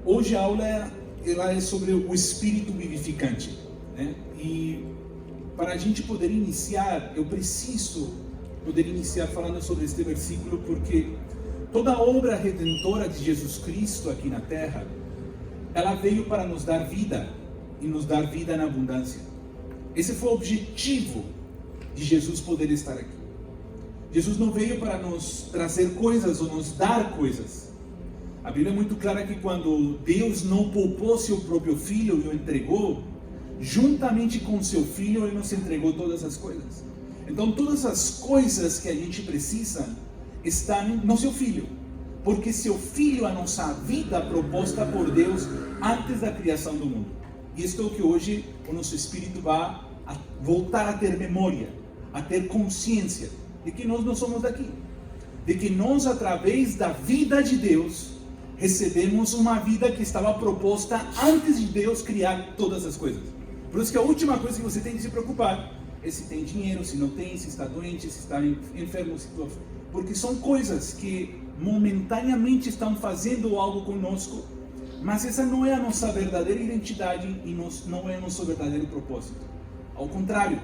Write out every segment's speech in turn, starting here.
Hoje a aula ela é sobre o Espírito vivificante, né? E para a gente poder iniciar, eu preciso poder iniciar falando sobre este versículo, porque toda a obra redentora de Jesus Cristo aqui na terra, ela veio para nos dar vida, e nos dar vida na abundância. Esse foi o objetivo de Jesus poder estar aqui. Jesus não veio para nos trazer coisas ou nos dar coisas. A Bíblia é muito clara que quando Deus não poupou seu próprio Filho e o entregou, juntamente com seu Filho, Ele nos entregou todas as coisas. Então todas as coisas que a gente precisa estão no seu Filho, porque seu Filho é a nossa vida proposta por Deus antes da criação do mundo. E isto é o que hoje o nosso espírito vai voltar a ter memória, a ter consciência de que nós não somos daqui, de que nós, através da vida de Deus, recebemos uma vida que estava proposta antes de Deus criar todas as coisas. Por isso que a última coisa que você tem que se preocupar é se tem dinheiro, se não tem, se está doente, se está enfermo, porque são coisas que momentaneamente estão fazendo algo conosco, mas essa não é a nossa verdadeira identidade e não é o nosso verdadeiro propósito. Ao contrário,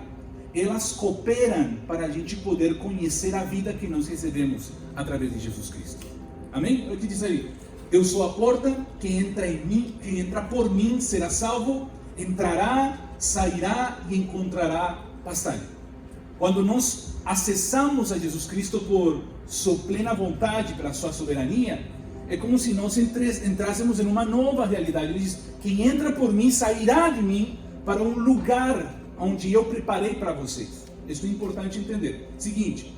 elas cooperam para a gente poder conhecer a vida que nós recebemos através de Jesus Cristo. Amém? O que diz aí? Eu sou a porta, quem entra em mim, quem entra por mim será salvo, entrará, sairá e encontrará pastagem. Quando nós acessamos a Jesus Cristo por sua plena vontade, pela sua soberania, é como se nós entrássemos em uma nova realidade. Ele diz, quem entra por mim sairá de mim para um lugar onde eu preparei para vocês. Isso é importante entender. Seguinte,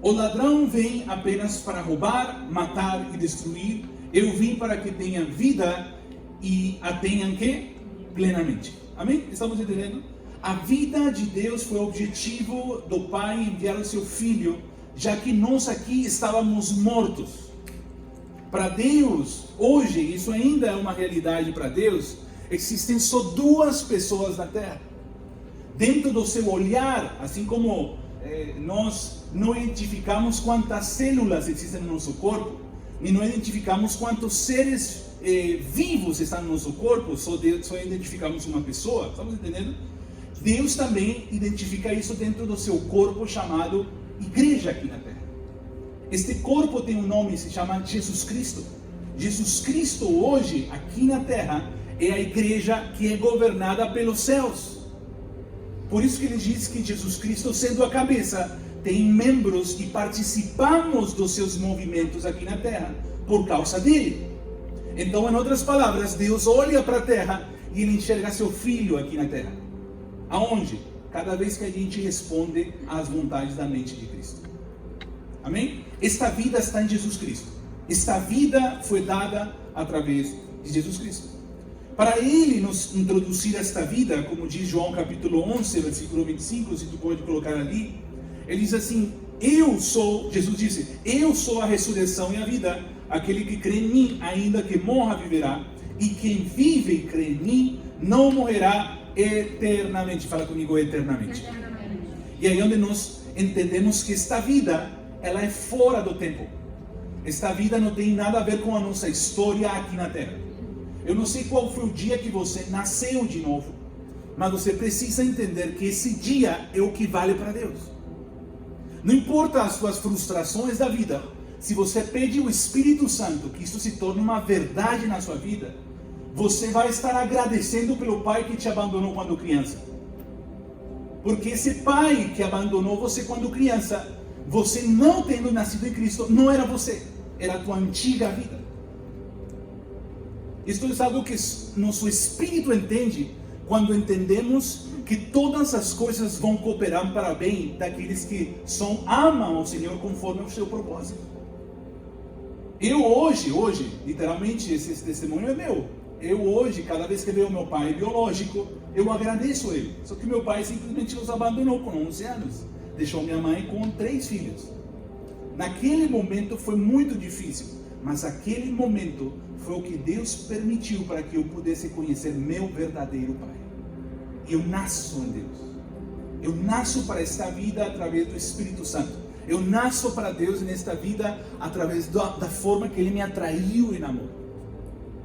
o ladrão vem apenas para roubar, matar e destruir. Eu vim para que tenham vida e a tenham que? Plenamente. Amém? Estamos entendendo? A vida de Deus foi o objetivo do Pai enviar o seu Filho, já que nós aqui estávamos mortos. Para Deus, hoje, isso ainda é uma realidade para Deus, existem só duas pessoas na Terra. Dentro do seu olhar, assim como nós não identificamos quantas células existem no nosso corpo, e não identificamos quantos seres vivos estão no nosso corpo, só identificamos uma pessoa, estamos entendendo? Deus também identifica isso dentro do seu corpo chamado igreja aqui na Terra. Este corpo tem um nome, se chama Jesus Cristo. Jesus Cristo hoje, aqui na Terra, é a igreja que é governada pelos céus. Por isso que ele diz que Jesus Cristo, sendo a cabeça, tem membros e participamos dos seus movimentos aqui na Terra, por causa dele. Então, em outras palavras, Deus olha para a Terra e ele enxerga seu Filho aqui na Terra. Aonde? Cada vez que a gente responde às vontades da mente de Cristo. Amém? Esta vida está em Jesus Cristo. Esta vida foi dada através de Jesus Cristo. Para Ele nos introduzir esta vida, como diz João capítulo 11, versículo 25, se tu pode colocar ali, ele diz assim, Jesus disse, eu sou a ressurreição e a vida, aquele que crê em mim, ainda que morra, viverá, e quem vive e crê em mim, não morrerá eternamente. Fala comigo, eternamente. E aí onde nós entendemos que esta vida, ela é fora do tempo. Esta vida não tem nada a ver com a nossa história aqui na Terra. Eu não sei qual foi o dia que você nasceu de novo, mas você precisa entender que esse dia é o que vale para Deus. Não importa as suas frustrações da vida, se você pede o Espírito Santo que isso se torne uma verdade na sua vida, você vai estar agradecendo pelo pai que te abandonou quando criança. Porque esse pai que abandonou você quando criança, você não tendo nascido em Cristo, não era você, era a tua antiga vida. Isto é algo que nosso espírito entende quando entendemos que todas as coisas vão cooperar para o bem daqueles que amam ao Senhor conforme o seu propósito. Eu hoje, literalmente, esse testemunho é meu. Eu hoje, cada vez que vejo meu pai biológico, eu agradeço ele. Só que meu pai simplesmente nos abandonou com 11 anos. Deixou minha mãe com 3 filhos. Naquele momento foi muito difícil, mas aquele momento foi o que Deus permitiu para que eu pudesse conhecer meu verdadeiro pai. Eu nasço em Deus. Eu nasço para esta vida através do Espírito Santo. Eu nasço para Deus nesta vida através da forma que Ele me atraiu em amor.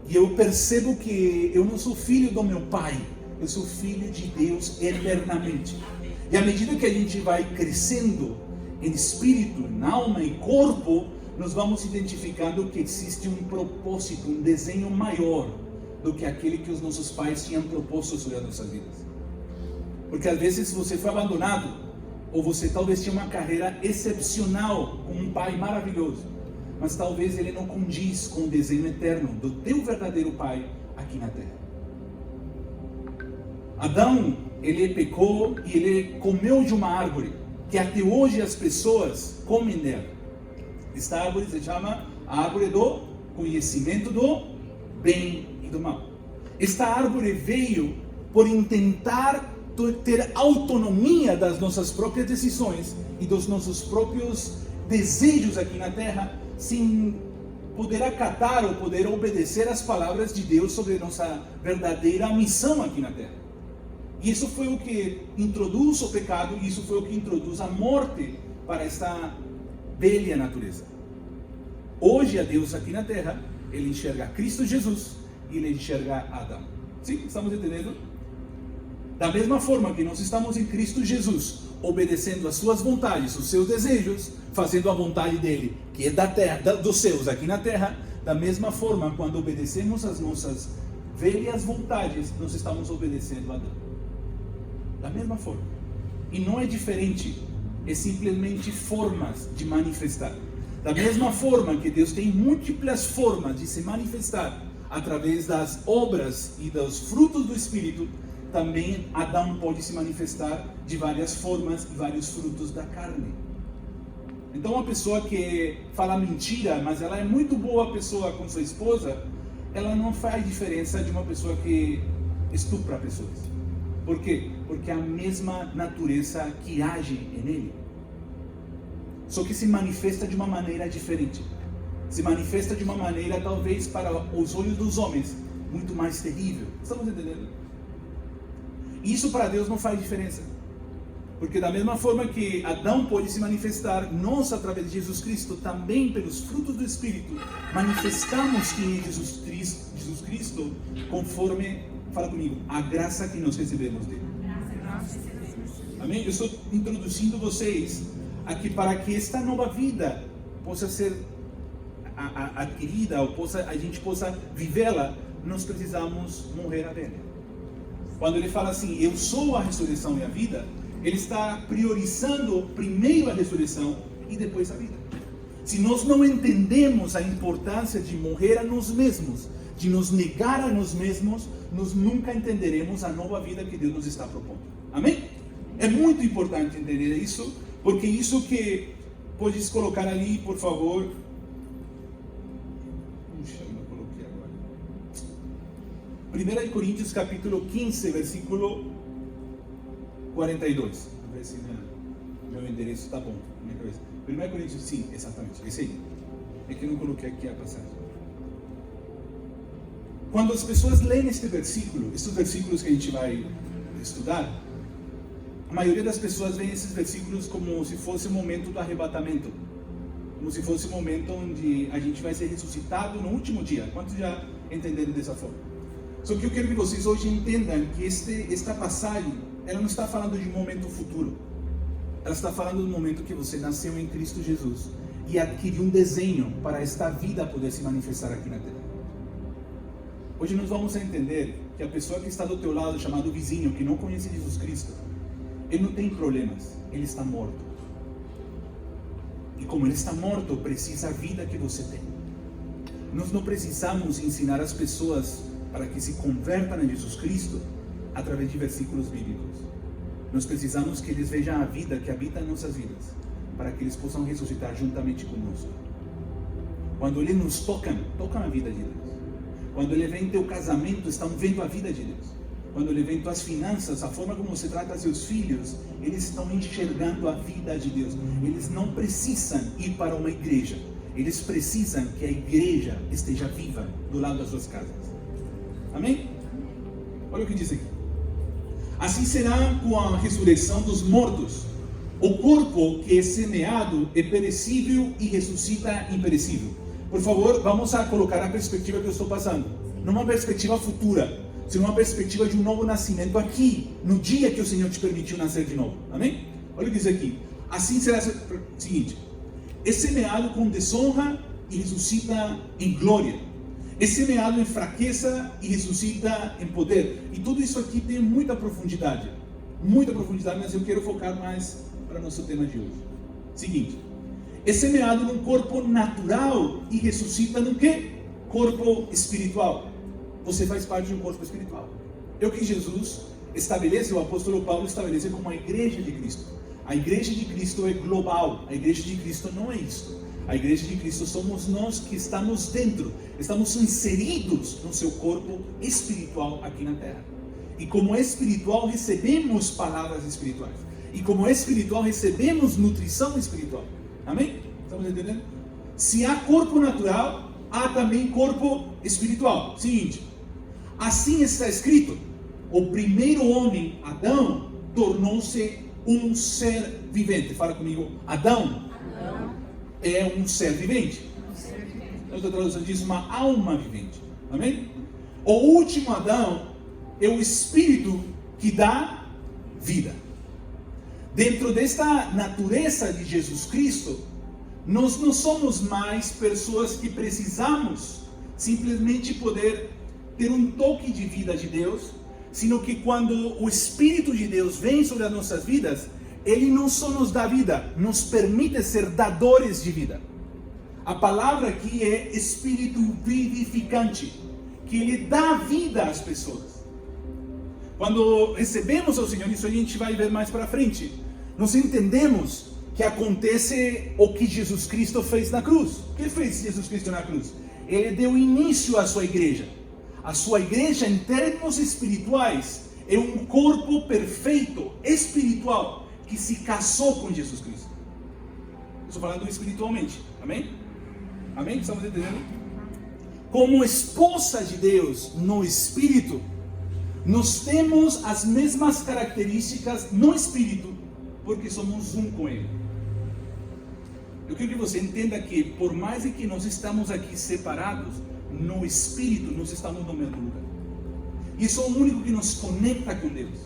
E eu percebo que eu não sou filho do meu pai, eu sou filho de Deus eternamente. E à medida que a gente vai crescendo em espírito, em alma e corpo, nós vamos identificando que existe um propósito, um desenho maior do que aquele que os nossos pais tinham proposto sobre as nossas vidas. Porque às vezes você foi abandonado, ou você talvez tinha uma carreira excepcional com um pai maravilhoso, mas talvez ele não condiz com o desenho eterno do teu verdadeiro pai aqui na terra. Adão, ele pecou e ele comeu de uma árvore que até hoje as pessoas comem dela. Esta árvore se chama a árvore do conhecimento do bem e do mal. Esta árvore veio por tentar ter autonomia das nossas próprias decisões e dos nossos próprios desejos aqui na terra, sem poder acatar ou poder obedecer às palavras de Deus sobre nossa verdadeira missão aqui na terra. E isso foi o que introduz o pecado, e isso foi o que introduz a morte para esta velha natureza. Hoje a Deus aqui na terra, Ele enxerga Cristo Jesus e Ele enxerga Adão. Sim, estamos entendendo? Da mesma forma que nós estamos em Cristo Jesus, obedecendo às suas vontades, os seus desejos, fazendo a vontade dele, que é da terra, dos céus aqui na terra, da mesma forma, quando obedecemos às nossas velhas vontades, nós estamos obedecendo a Adão. Da mesma forma. E não é diferente, é simplesmente formas de manifestar. Da mesma forma que Deus tem múltiplas formas de se manifestar através das obras e dos frutos do Espírito, também Adão pode se manifestar de várias formas e vários frutos da carne. Então uma pessoa que fala mentira, mas ela é muito boa pessoa com sua esposa, ela não faz diferença de uma pessoa que estupra pessoas. Por quê? Porque é a mesma natureza que age nele. Só que se manifesta de uma maneira diferente. Se manifesta de uma maneira, talvez, para os olhos dos homens, muito mais terrível. Estamos entendendo? Isso para Deus não faz diferença. Porque da mesma forma que Adão pôde se manifestar, nós, através de Jesus Cristo, também pelos frutos do Espírito, manifestamos quem é Jesus Cristo, conforme, fala comigo, a graça que nós recebemos dele. Amém? Eu estou introduzindo vocês aqui para que esta nova vida possa ser adquirida, ou a gente possa vivê-la. Nós precisamos morrer a velha. Quando ele fala assim, eu sou a ressurreição e a vida, ele está priorizando primeiro a ressurreição e depois a vida. Se nós não entendemos a importância de morrer a nós mesmos, de nos negar a nós mesmos, nós nunca entenderemos a nova vida que Deus nos está propondo. Amém? É muito importante entender isso, porque isso que podes colocar ali, por favor. Puxa, não coloquei agora. 1 Coríntios capítulo 15, versículo 42. Vamos ver se meu endereço está bom na minha cabeça. 1 Coríntios, sim, exatamente, esse aí. É que eu não coloquei aqui a passagem. Quando as pessoas leem este versículo, esses versículos que a gente vai estudar, a maioria das pessoas vê esses versículos como se fosse o momento do arrebatamento, como se fosse o momento onde a gente vai ser ressuscitado no último dia. Quantos já entenderam dessa forma? Só que eu quero que vocês hoje entendam que esta passagem, ela não está falando de um momento futuro. Ela está falando do momento que você nasceu em Cristo Jesus e adquiriu um desenho para esta vida poder se manifestar aqui na terra. Hoje nós vamos entender que a pessoa que está do teu lado, chamado vizinho, que não conhece Jesus Cristo, ele não tem problemas, ele está morto. E como ele está morto, precisa a vida que você tem. Nós não precisamos ensinar as pessoas para que se convertam a Jesus Cristo através de versículos bíblicos. Nós precisamos que eles vejam a vida que habita em nossas vidas, para que eles possam ressuscitar juntamente conosco. Quando Ele nos tocam a vida de Deus. Quando Ele vem em teu casamento, estão vendo a vida de Deus. Quando Ele vem em tuas finanças, a forma como você trata seus filhos, eles estão enxergando a vida de Deus. Eles não precisam ir para uma igreja. Eles precisam que a igreja esteja viva do lado das suas casas. Amém? Olha o que diz aqui. Assim será com a ressurreição dos mortos. O corpo que é semeado é perecível e ressuscita imperecível. Por favor, vamos a colocar a perspectiva que eu estou passando. Não uma perspectiva futura, sino uma perspectiva de um novo nascimento aqui, no dia que o Senhor te permitiu nascer de novo. Amém? Olha o que diz aqui. Assim será o seguinte: é semeado com desonra e ressuscita em glória. É semeado em fraqueza e ressuscita em poder. E tudo isso aqui tem muita profundidade, mas eu quero focar mais para o nosso tema de hoje. Seguinte: é semeado num corpo natural e ressuscita no quê? Corpo espiritual. Você faz parte de um corpo espiritual. É o que Jesus estabelece, o apóstolo Paulo estabelece como a igreja de Cristo. A igreja de Cristo é global. A igreja de Cristo não é isto. A igreja de Cristo somos nós que estamos dentro, estamos inseridos no seu corpo espiritual aqui na terra. E como espiritual recebemos palavras espirituais. E como espiritual recebemos nutrição espiritual. Amém? Estamos entendendo? Se há corpo natural, há também corpo espiritual. Seguinte: assim está escrito: o primeiro homem, Adão, tornou-se um ser vivente. Fala comigo. Adão é um ser vivente. Outra tradução diz uma alma vivente. Amém? O último Adão é o Espírito que dá vida. Dentro desta natureza de Jesus Cristo, nós não somos mais pessoas que precisamos simplesmente poder ter um toque de vida de Deus, sino que quando o Espírito de Deus vem sobre as nossas vidas, Ele não só nos dá vida, nos permite ser dadores de vida. A palavra aqui é Espírito vivificante, que Ele dá vida às pessoas. Quando recebemos ao Senhor, isso a gente vai ver mais para frente, nós entendemos que acontece o que Jesus Cristo fez na cruz. O que fez Jesus Cristo na cruz? Ele deu início à sua igreja. A sua igreja, em termos espirituais, é um corpo perfeito, espiritual, que se casou com Jesus Cristo. Estou falando espiritualmente. Amém? Amém? Estamos entendendo? Como esposa de Deus no Espírito, nós temos as mesmas características no Espírito, porque somos um com Ele. Eu quero que você entenda que, por mais que nós estamos aqui separados, no Espírito nós estamos no mesmo lugar. Isso é o único que nos conecta com Deus.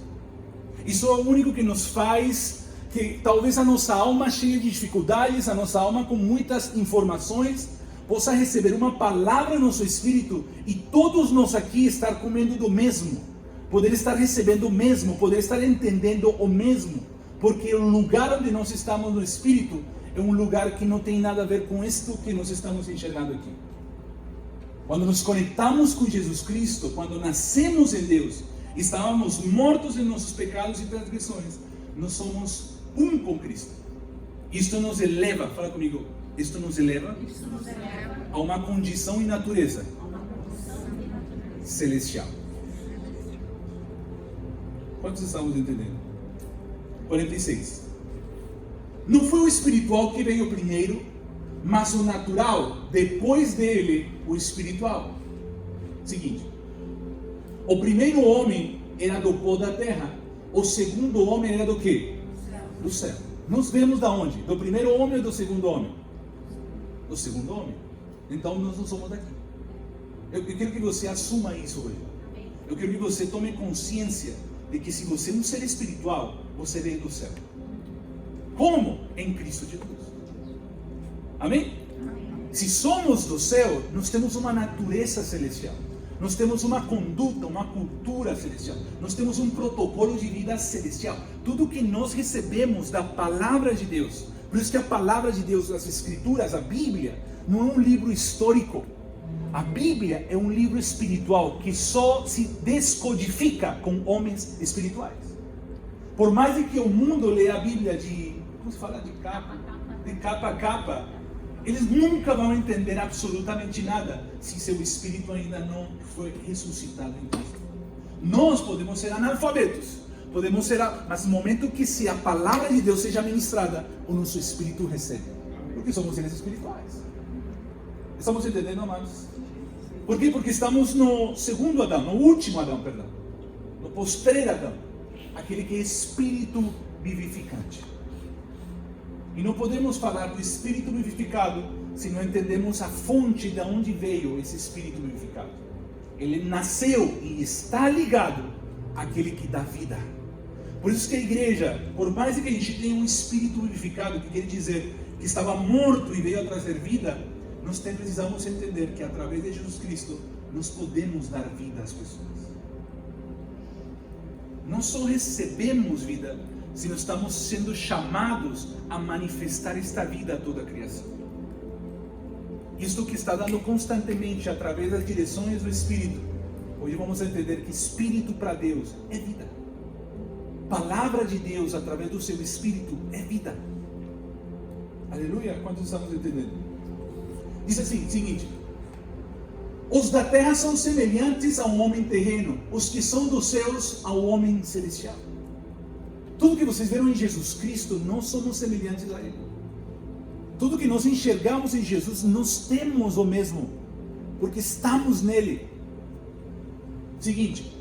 Isso é o único que nos faz que talvez a nossa alma cheia de dificuldades, a nossa alma com muitas informações, possa receber uma palavra no nosso espírito e todos nós aqui estar comendo do mesmo, poder estar recebendo o mesmo, poder estar entendendo o mesmo, porque o lugar onde nós estamos no espírito é um lugar que não tem nada a ver com isto que nós estamos enxergando aqui. Quando nos conectamos com Jesus Cristo, quando nascemos em Deus, estávamos mortos em nossos pecados e transgressões, nós somos um com Cristo. Isto nos eleva, fala comigo, isto nos eleva a uma condição e natureza celestial. Quantos estamos entendendo? 46. Não foi o espiritual que veio primeiro, mas o natural, depois dele, o espiritual. Seguinte: o primeiro homem era do pó da terra, o segundo homem era do quê? Do céu. Nos vemos da onde? Do primeiro homem ou do segundo homem? Do segundo homem. Então nós não somos daqui. Eu quero que você assuma isso hoje. Eu quero que você tome consciência de que se você é um ser espiritual, você veio do céu. Como? Em Cristo Jesus. Amém? Se somos do céu, nós temos uma natureza celestial. Nós temos uma conduta, uma cultura celestial. Nós temos um protocolo de vida celestial. Tudo que nós recebemos da palavra de Deus. Por isso que a palavra de Deus, as escrituras, a Bíblia, não é um livro histórico. A Bíblia é um livro espiritual que só se descodifica com homens espirituais. Por mais que o mundo leia a Bíblia como se fala, de capa a capa, eles nunca vão entender absolutamente nada se seu espírito ainda não foi ressuscitado em Cristo. Nós podemos ser analfabetos, mas no momento que se a palavra de Deus seja ministrada, o nosso espírito recebe, porque somos seres espirituais. Estamos entendendo, amados? Por quê? Porque estamos no segundo Adão, no último Adão, perdão, no postreiro Adão, aquele que é espírito vivificante. E não podemos falar do Espírito vivificado se não entendemos a fonte de onde veio esse Espírito vivificado. Ele nasceu e está ligado àquele que dá vida. Por isso que a igreja, por mais que a gente tenha um Espírito vivificado, que quer dizer que estava morto e veio a trazer vida, nós precisamos entender que através de Jesus Cristo nós podemos dar vida às pessoas. Nós só recebemos vida se nós estamos sendo chamados a manifestar esta vida a toda a criação. Isto que está dando constantemente através das direções do Espírito. Hoje vamos entender que Espírito para Deus é vida. Palavra de Deus através do seu Espírito é vida. Aleluia, quantos estamos entendendo? Diz assim, seguinte: os da terra são semelhantes ao homem terreno, os que são dos céus ao homem celestial. Tudo que vocês viram em Jesus Cristo, nós somos semelhantes a Ele. Tudo que nós enxergamos em Jesus, nós temos o mesmo, porque estamos nele. Seguinte: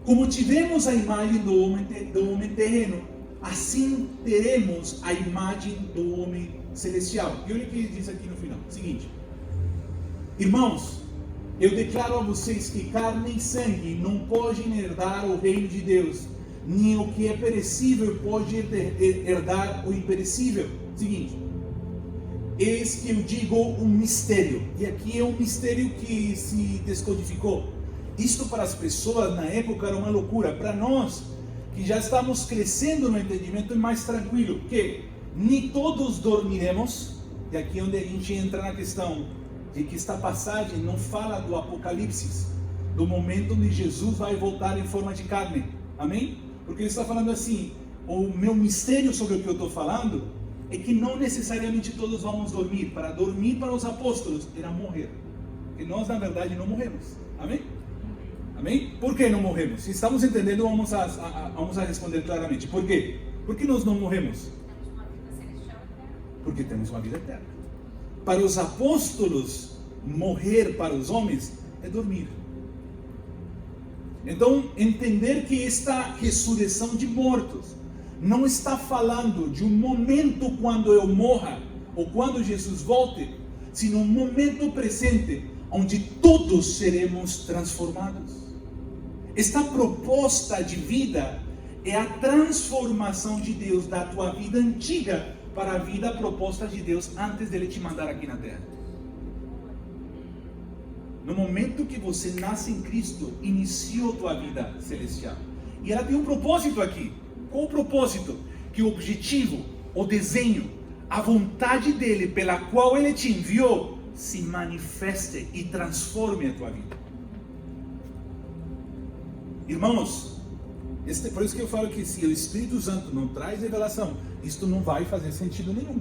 como tivemos a imagem do homem terreno, assim teremos a imagem do homem celestial. E olha o que ele diz aqui no final. Seguinte: irmãos, eu declaro a vocês que carne e sangue não podem herdar o reino de Deus, nem o que é perecível pode herdar o imperecível. Seguinte: eis que eu digo um mistério. E aqui é um mistério que se descodificou. Isto para as pessoas na época era uma loucura. Para nós, que já estamos crescendo no entendimento, é mais tranquilo. Que nem todos dormiremos. E aqui é onde a gente entra na questão de que esta passagem não fala do Apocalipse, do momento onde Jesus vai voltar em forma de carne. Amém? Porque ele está falando assim, o meu mistério sobre o que eu estou falando é que não necessariamente todos vamos dormir. Para dormir para os apóstolos era morrer. E nós na verdade não morremos. Amém? Amém? Por que não morremos? Se estamos entendendo, vamos a responder claramente. Por quê? Por que nós não morremos? Porque temos uma vida eterna. Para os apóstolos, morrer para os homens é dormir. Então, entender que esta ressurreição de mortos não está falando de um momento quando eu morra, ou quando Jesus volte, sino um momento presente, onde todos seremos transformados. Esta proposta de vida é a transformação de Deus da tua vida antiga para a vida proposta de Deus antes dele te mandar aqui na terra. No momento que você nasce em Cristo, iniciou tua vida celestial. E ela tem um propósito aqui. Qual o propósito? Que o objetivo, o desenho, a vontade dele pela qual ele te enviou, se manifeste e transforme a tua vida. Irmãos, por isso que eu falo que se o Espírito Santo não traz revelação, isto não vai fazer sentido nenhum.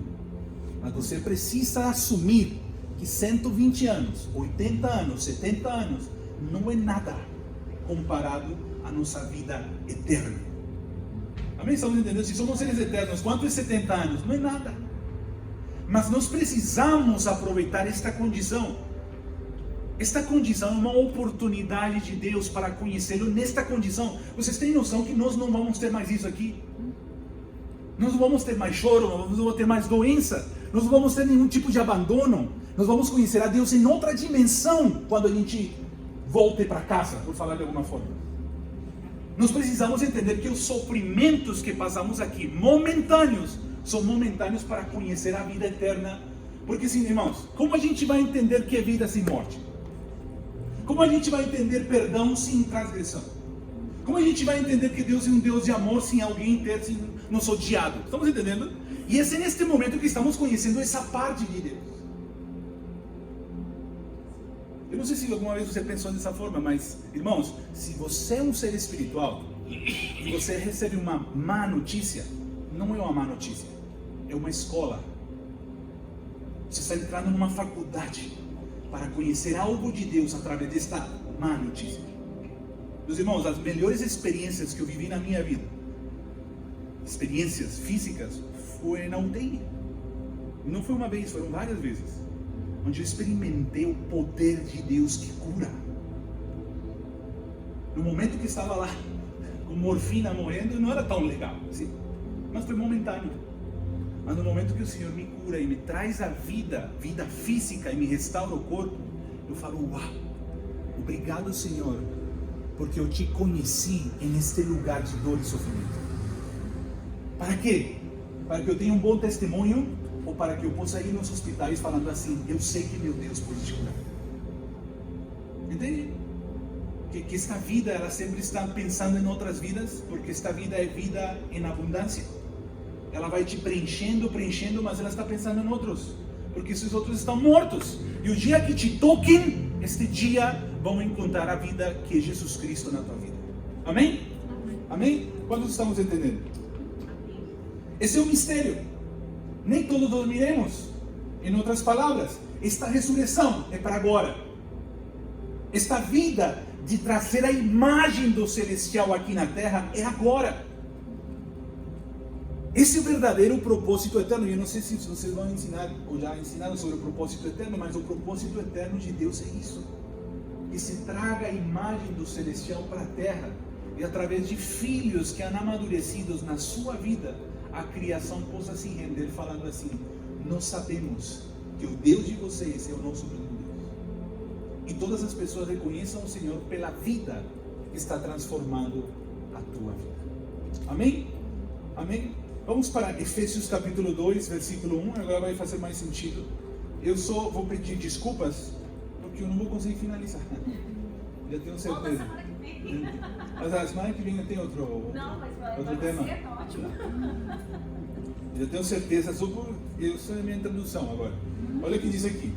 Mas você precisa assumir que 120 anos, 80 anos, 70 anos, não é nada comparado à nossa vida eterna. Amém? Estamos entendendo? Se somos seres eternos, quanto é 70 anos? Não é nada. Mas nós precisamos aproveitar esta condição. Esta condição é uma oportunidade de Deus para conhecê-lo nesta condição. Vocês têm noção que nós não vamos ter mais isso aqui? Nós não vamos ter mais choro, nós não vamos ter mais doença, nós não vamos ter nenhum tipo de abandono. Nós vamos conhecer a Deus em outra dimensão quando a gente volte para casa, por falar de alguma forma. Nós precisamos entender que os sofrimentos que passamos aqui, momentâneos, são momentâneos para conhecer a vida eterna. Porque sim, irmãos, como a gente vai entender que é vida sem morte? Como a gente vai entender perdão sem transgressão? Como a gente vai entender que Deus é um Deus de amor sem alguém ter nos odiado? Estamos entendendo? E é neste momento que estamos conhecendo essa parte de Deus. Eu não sei se alguma vez você pensou dessa forma, mas, irmãos, se você é um ser espiritual e você recebe uma má notícia, não é uma má notícia, é uma escola. Você está entrando numa faculdade para conhecer algo de Deus através desta má notícia. Meus irmãos, as melhores experiências que eu vivi na minha vida, experiências físicas, foi na UTI. Não foi uma vez, foram várias vezes, onde eu experimentei o poder de Deus que cura. No momento que estava lá, com morfina morrendo, não era tão legal, assim, mas foi momentâneo. Mas no momento que o Senhor me cura e me traz a vida física e me restaura o corpo, eu falo, uau, obrigado, Senhor, porque eu te conheci neste lugar de dor e sofrimento. Para quê? Para que eu tenha um bom testemunho, ou para que eu possa ir nos hospitais falando assim, eu sei que meu Deus pode te curar. Entende? Que esta vida, ela sempre está pensando em outras vidas, porque esta vida é vida em abundância. Ela vai te preenchendo, mas ela está pensando em outros, porque esses outros estão mortos. E o dia que te toquem, este dia vão encontrar a vida que é Jesus Cristo na tua vida. Amém? Amém? Quantos estamos entendendo? Esse é o mistério. Nem todos dormiremos. Em outras palavras, esta ressurreição é para agora. Esta vida de trazer a imagem do celestial aqui na terra é agora. Esse é o verdadeiro propósito eterno. Eu não sei se vocês vão ensinar ou já ensinaram sobre o propósito eterno, mas o propósito eterno de Deus é isso: que se traga a imagem do celestial para a terra, e através de filhos que han amadurecidos na sua vida, a criação possa se render falando assim: nós sabemos que o Deus de vocês é o nosso grande Deus. E todas as pessoas reconheçam o Senhor pela vida que está transformando a tua vida. Amém? Amém? Vamos para Efésios capítulo 2, versículo 1, agora vai fazer mais sentido. Eu só vou pedir desculpas, porque eu não vou conseguir finalizar. Já tenho certeza. Mas a semana que vem eu tenho outro tema. Ser ótimo. Já tenho certeza, isso é a minha introdução agora. Olha o que diz aqui.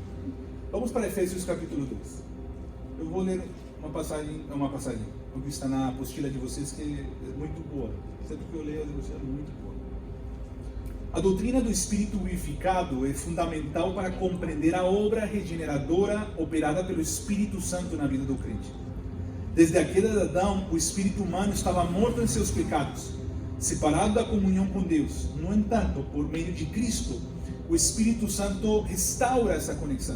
Vamos para Efésios capítulo 2. Eu vou ler uma passagem, o que está na apostila de vocês, que é muito boa. Sempre que eu leio, é muito boa. A doutrina do Espírito vivificado é fundamental para compreender a obra regeneradora operada pelo Espírito Santo na vida do crente. Desde a queda de Adão, o espírito humano estava morto em seus pecados, separado da comunhão com Deus. No entanto, por meio de Cristo, o Espírito Santo restaura essa conexão,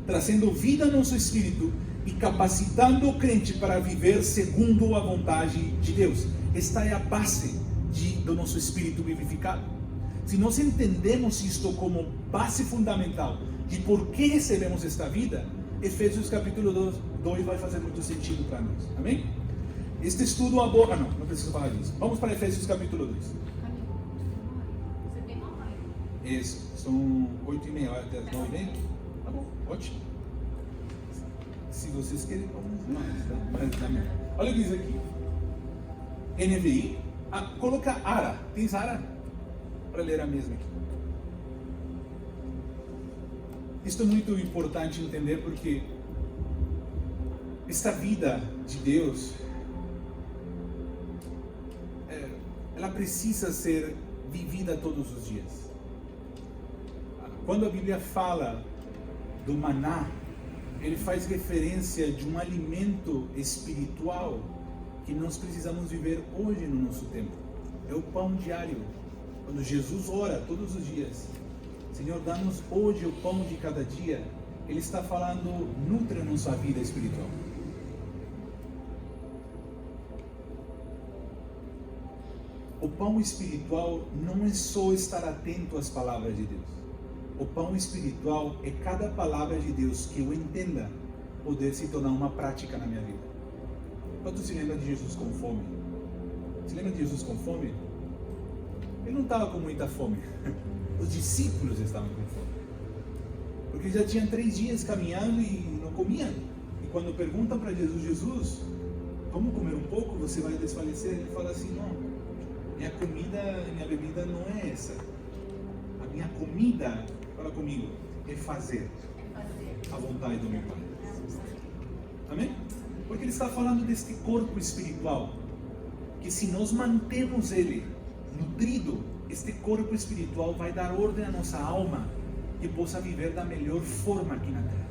trazendo vida ao nosso espírito e capacitando o crente para viver segundo a vontade de Deus. Esta é a base do nosso espírito vivificado. Se nós entendemos isto como base fundamental de por que recebemos esta vida, Efésios capítulo 2 vai fazer muito sentido para nós. Amém? Este estudo aborda... não preciso falar disso. Vamos para Efésios capítulo 2. Você tem uma live? Isso, são 8h30, até as 9h30. Tá bom, ótimo. Se vocês querem, vamos mais, tá? Mas, olha o que diz aqui. NVI, coloca ARA. Tens ARA? Para ler a mesma aqui. Isto é muito importante entender, porque esta vida de Deus, ela precisa ser vivida todos os dias. Quando a Bíblia fala do maná, ele faz referência de um alimento espiritual que nós precisamos viver hoje no nosso tempo. É o pão diário. Quando Jesus ora todos os dias, Senhor, dá-nos hoje o pão de cada dia, Ele está falando, nutre a nossa vida espiritual. O pão espiritual não é só estar atento às palavras de Deus. O pão espiritual é cada palavra de Deus que eu entenda poder se tornar uma prática na minha vida. Quando se lembra de Jesus com fome? Se lembra de Jesus com fome? Ele não estava com muita fome. Os discípulos estavam com fome. Porque já tinham 3 dias caminhando e não comiam. E quando perguntam para Jesus, Jesus, vamos comer um pouco, você vai desfalecer? Ele fala assim, não, minha comida, minha bebida não é essa. A minha comida, fala comigo, é fazer a vontade do meu Pai. Amém? Porque ele está falando deste corpo espiritual, que se nós mantemos ele nutrido, este corpo espiritual vai dar ordem à nossa alma que possa viver da melhor forma aqui na terra.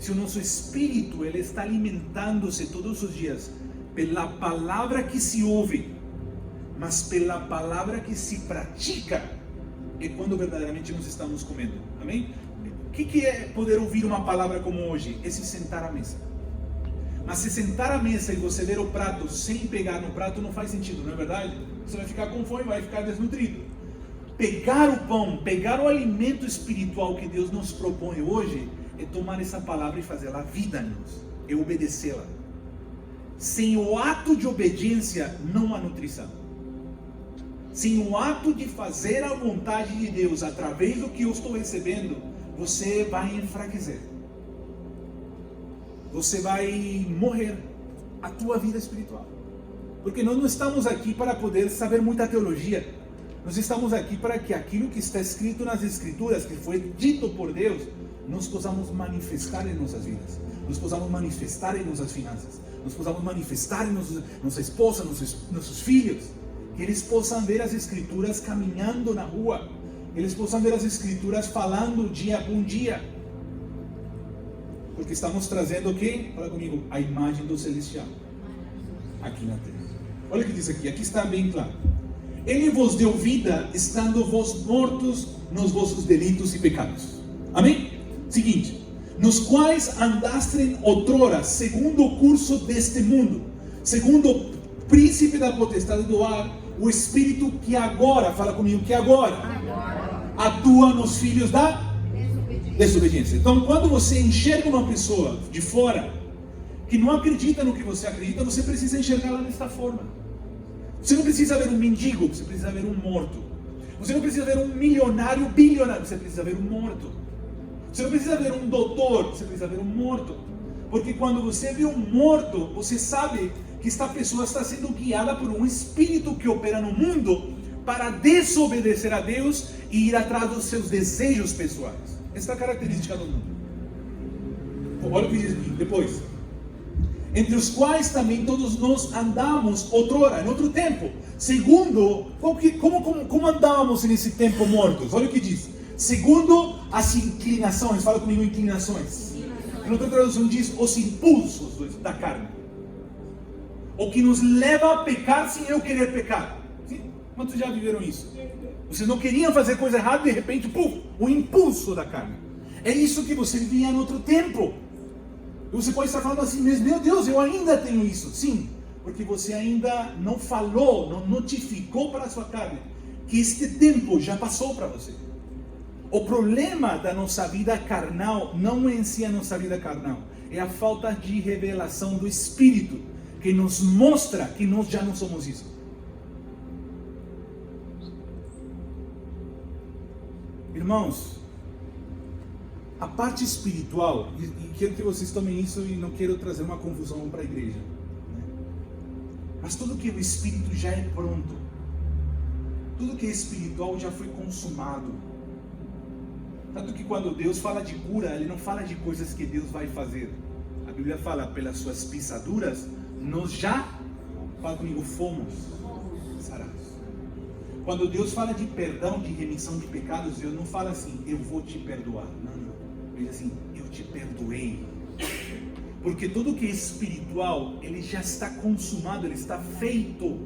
Se o nosso espírito ele está alimentando-se todos os dias pela palavra que se ouve, mas pela palavra que se pratica, é quando verdadeiramente nós estamos comendo. Amém? O que é poder ouvir uma palavra como hoje? É se sentar à mesa. Mas se sentar à mesa e você ver o prato sem pegar no prato não faz sentido, não é verdade? Você vai ficar com fome, vai ficar desnutrido. pegar o pão, pegar o alimento espiritual que Deus nos propõe hoje, é tomar essa palavra e fazer ela vida em nós, é obedecê-la. Sem o ato de obediência, não há nutrição. Sem o ato de fazer a vontade de Deus, através do que eu estou recebendo, você vai enfraquecer. Você vai morrer a tua vida espiritual. Porque nós não estamos aqui para poder saber muita teologia. Nós estamos aqui para que aquilo que está escrito nas Escrituras, que foi dito por Deus, nós possamos manifestar em nossas vidas. Nós possamos manifestar em nossas finanças. Nós possamos manifestar em nossa esposa, nossos filhos. Que eles possam ver as Escrituras caminhando na rua. Eles possam ver as Escrituras falando dia após dia. Porque estamos trazendo o quê? Fala comigo. A imagem do celestial. Aqui na terra. Olha o que diz aqui. Aqui está bem claro. Ele vos deu vida, estando vós mortos nos vossos delitos e pecados. Amém? Seguinte. Nos quais andastem outrora, segundo o curso deste mundo, segundo o príncipe da potestade do ar, o espírito que agora, fala comigo, que agora atua nos filhos da desobediência. Então, quando você enxerga uma pessoa de fora, que não acredita no que você acredita, você precisa enxergá-la desta forma. Você não precisa ver um mendigo, você precisa ver um morto. Você não precisa ver um milionário, bilionário, você precisa ver um morto. Você não precisa ver um doutor, você precisa ver um morto. Porque quando você vê um morto, você sabe que esta pessoa está sendo guiada por um espírito que opera no mundo para desobedecer a Deus e ir atrás dos seus desejos pessoais. Essa é a característica do mundo. Olha o que diz aqui, depois. Entre os quais também todos nós andamos outrora, em outro tempo, segundo, como andávamos nesse tempo mortos? Olha o que diz. Segundo as inclinações, fala comigo, inclinações. Em outra tradução diz os impulsos da carne. O que nos leva a pecar sem eu querer pecar. Sim? Quantos já viveram isso? Vocês não queriam fazer coisa errada, de repente, o impulso da carne. É isso que você vivia em outro tempo. E você pode estar falando assim mesmo, meu Deus, eu ainda tenho isso. Sim, porque você ainda não falou, não notificou para a sua carne que este tempo já passou para você. O problema da nossa vida carnal não é em si a nossa vida carnal, é a falta de revelação do Espírito, que nos mostra que nós já não somos isso. Irmãos, a parte espiritual, e quero que vocês tomem isso e não quero trazer uma confusão para a igreja, né? Mas tudo que é o Espírito já é pronto, tudo que é espiritual já foi consumado. Tanto que quando Deus fala de cura, Ele não fala de coisas que Deus vai fazer. A Bíblia fala, pelas suas pisaduras, nós já, fala comigo, fomos sarados. Quando Deus fala de perdão, de remissão de pecados, Deus não fala assim, eu vou te perdoar. Não. Ele diz assim, eu te perdoei. Porque tudo que é espiritual, ele já está consumado, ele está feito.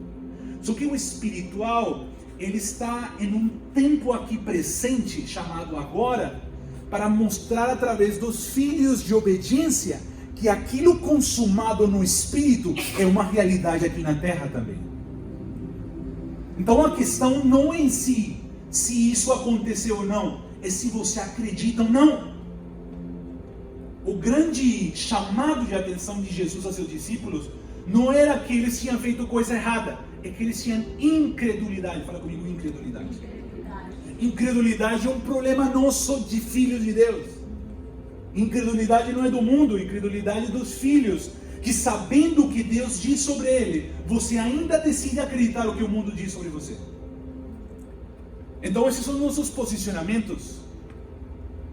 Só que o espiritual, ele está em um tempo aqui presente, chamado agora, para mostrar através dos filhos de obediência, que aquilo consumado no Espírito é uma realidade aqui na terra também. Então a questão não é em si, se isso aconteceu ou não, é se você acredita ou não. O grande chamado de atenção de Jesus aos seus discípulos não era que eles tinham feito coisa errada, é que eles tinham incredulidade. Fala comigo, incredulidade. Incredulidade é um problema nosso de filhos de Deus. Incredulidade não é do mundo, incredulidade é dos filhos, que sabendo o que Deus diz sobre ele, você ainda decide acreditar o que o mundo diz sobre você. Então esses são nossos posicionamentos.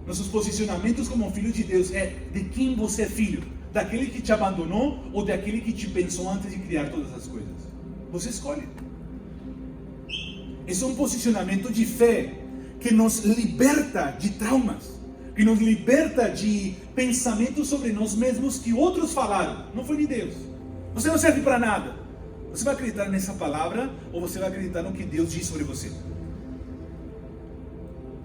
Nossos posicionamentos como filho de Deus é de quem você é filho, daquele que te abandonou ou daquele que te pensou antes de criar todas as coisas. Você escolhe. Esse é um posicionamento de fé que nos liberta de traumas, que nos liberta de pensamentos sobre nós mesmos que outros falaram, não foi de Deus. Você não serve para nada. Você vai acreditar nessa palavra ou você vai acreditar no que Deus diz sobre você?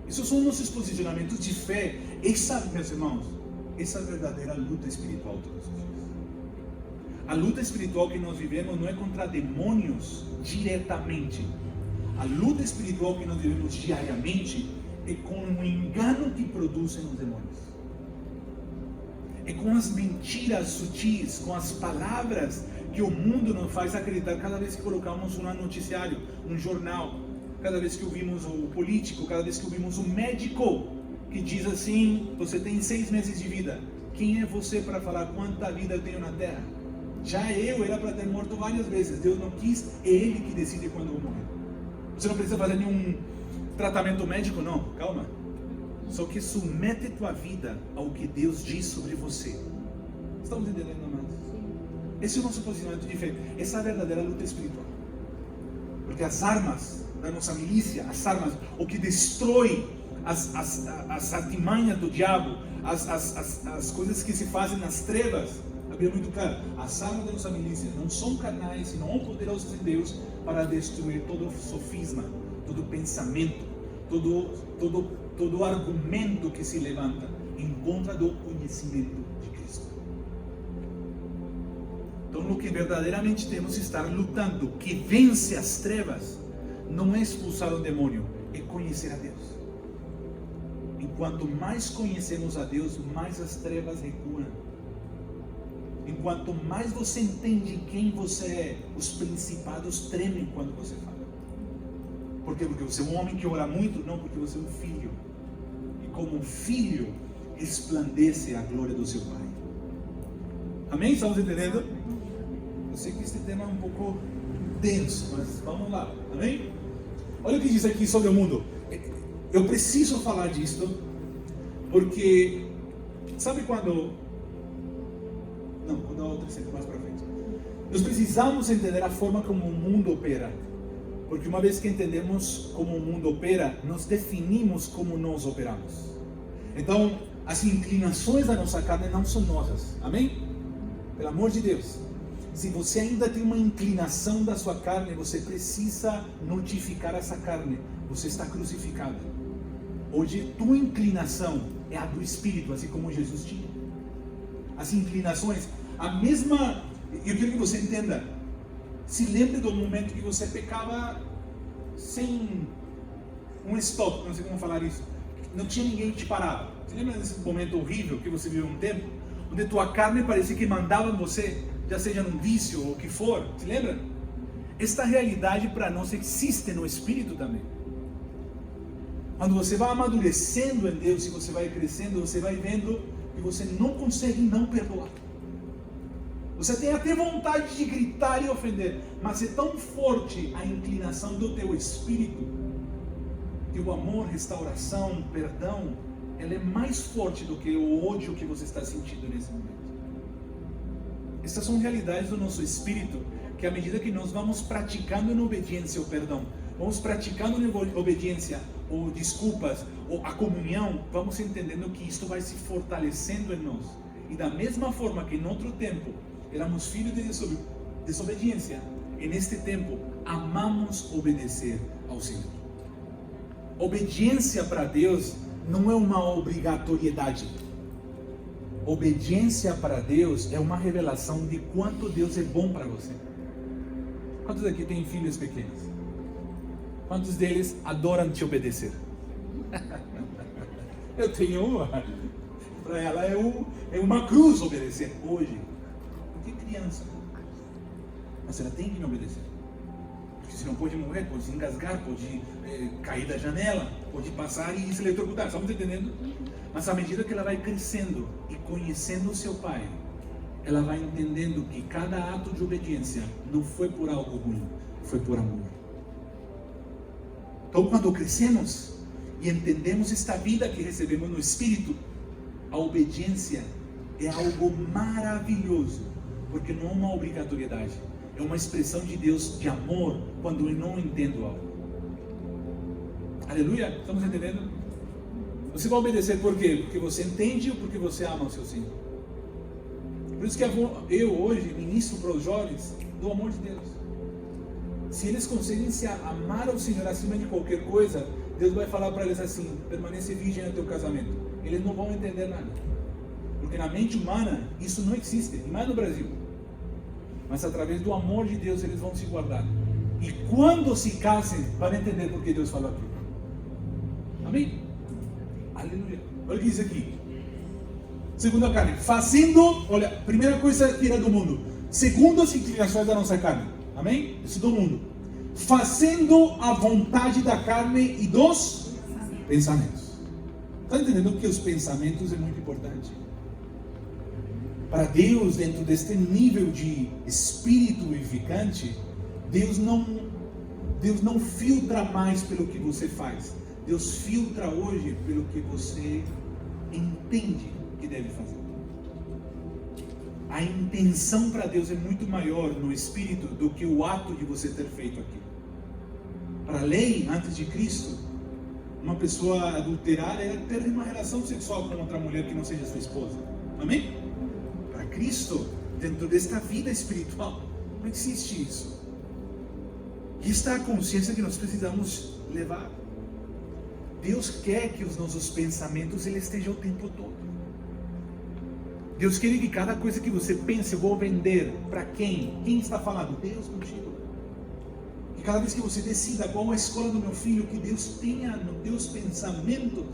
Esses são nossos posicionamentos de fé. Essa, meus irmãos, essa é a verdadeira luta espiritual todos os dias. A luta espiritual que nós vivemos não é contra demônios diretamente. A luta espiritual que nós vivemos diariamente é com o engano que produzem os demônios. É com as mentiras sutis, com as palavras que o mundo nos faz acreditar cada vez que colocamos um noticiário, um jornal, cada vez que ouvimos o político, cada vez que ouvimos um médico que diz assim: você tem 6 meses de vida. Quem é você para falar quanta vida eu tenho na terra? Já eu era para ter morto várias vezes. Deus não quis, é Ele que decide quando eu vou morrer. Você não precisa fazer nenhum tratamento médico, não. Calma. Só que submete tua vida ao que Deus diz sobre você. Estamos entendendo, amados? Esse é o nosso posicionamento de fé. Essa é a verdadeira luta espiritual. Porque as armas da nossa milícia, as armas, o que destrói as artimanhas do diabo, as coisas que se fazem nas trevas, a Bíblia é muito clara. As armas da nossa milícia não são carnais, senão poderosas em Deus para destruir todo sofisma, todo pensamento, todo argumento que se levanta em contra do conhecimento de Cristo. Então, o que verdadeiramente temos que estar lutando, que vence as trevas, não é expulsar o demônio, é conhecer a Deus. Enquanto mais conhecemos a Deus, mais as trevas recuam. Enquanto mais você entende quem você é, os principados tremem quando você fala. Por quê? Porque você é um homem que ora muito? Não, porque você é um filho. E como um filho, resplandece a glória do seu Pai. Amém? Estamos entendendo? Eu sei que este tema é um pouco denso, mas vamos lá. Amém? Olha o que diz aqui sobre o mundo. Eu preciso falar disto, porque sabe quando... Não, vou dar outra sempre mais para frente. Nós precisamos entender a forma como o mundo opera. Porque uma vez que entendemos como o mundo opera, nós definimos como nós operamos. Então, as inclinações da nossa carne não são nossas. Amém? Pelo amor de Deus. Se você ainda tem uma inclinação da sua carne, você precisa notificar essa carne. Você está crucificado. Hoje, tua inclinação é a do Espírito, assim como Jesus tinha. As inclinações, a mesma... Eu quero que você entenda. Se lembre do momento que você pecava sem um stop, não sei como falar isso. Não tinha ninguém que te parava. Você lembra desse momento horrível que você viveu um tempo? Onde tua carne parecia que mandava em você, já seja num vício ou o que for. Se lembra? Esta realidade para nós existe no Espírito também. Quando você vai amadurecendo em Deus e você vai crescendo, você vai vendo que você não consegue não perdoar. Você tem até vontade de gritar e ofender, mas é tão forte a inclinação do teu espírito que o amor, restauração, perdão, ela é mais forte do que o ódio que você está sentindo nesse momento. Essas são realidades do nosso espírito, que à medida que nós vamos praticando em obediência o perdão, vamos praticando em obediência ou desculpas, ou a comunhão, vamos entendendo que isto vai se fortalecendo em nós. E da mesma forma que em outro tempo éramos filhos de desobediência, e neste tempo amamos obedecer ao Senhor. Obediência para Deus não é uma obrigatoriedade. Obediência para Deus é uma revelação de quanto Deus é bom para você. Quantos aqui têm filhos pequenos? Quantos deles adoram te obedecer? Eu tenho uma. Para ela é uma cruz obedecer hoje. Porque criança. Mas ela tem que me obedecer. Porque senão pode morrer, pode se engasgar, pode cair da janela, pode passar e se eletrocutar. Estamos entendendo? Mas à medida que ela vai crescendo e conhecendo o seu pai, ela vai entendendo que cada ato de obediência não foi por algo ruim, foi por amor. Então, quando crescemos e entendemos esta vida que recebemos no Espírito, a obediência é algo maravilhoso, porque não é uma obrigatoriedade, é uma expressão de Deus de amor quando eu não entendo algo. Aleluia? Estamos entendendo? Você vai obedecer por quê? Porque você entende ou porque você ama o seu Senhor? Por isso que eu hoje ministro para os jovens do amor de Deus. Se eles conseguem se amar ao Senhor acima de qualquer coisa, Deus vai falar para eles assim: permanece virgem no teu casamento. Eles não vão entender nada, porque na mente humana isso não existe, mais no Brasil. Mas através do amor de Deus eles vão se guardar. E quando se casem, vão entender por que Deus falou aqui. Amém? Aleluia. Olha o que diz aqui. Segundo a carne, fazendo, olha, primeira coisa tira do mundo, segundo as inclinações da nossa carne. Amém? Isso do mundo. Fazendo a vontade da carne e dos pensamentos. Está entendendo que os pensamentos é muito importante? Para Deus, dentro deste nível de espírito vivificante, Deus não filtra mais pelo que você faz. Deus filtra hoje pelo que você entende que deve fazer. A intenção para Deus é muito maior no espírito do que o ato de você ter feito aqui. Para a lei, antes de Cristo, uma pessoa adulterada era ter uma relação sexual com outra mulher que não seja sua esposa. Amém? Para Cristo, dentro desta vida espiritual, não existe isso. E está a consciência que nós precisamos levar. Deus quer que os nossos pensamentos ele estejam o tempo todo. Deus quer que cada coisa que você pense, eu vou vender para quem? Quem está falando? Deus contigo. E cada vez que você decida qual a escola do meu filho, que Deus tenha nos teus pensamentos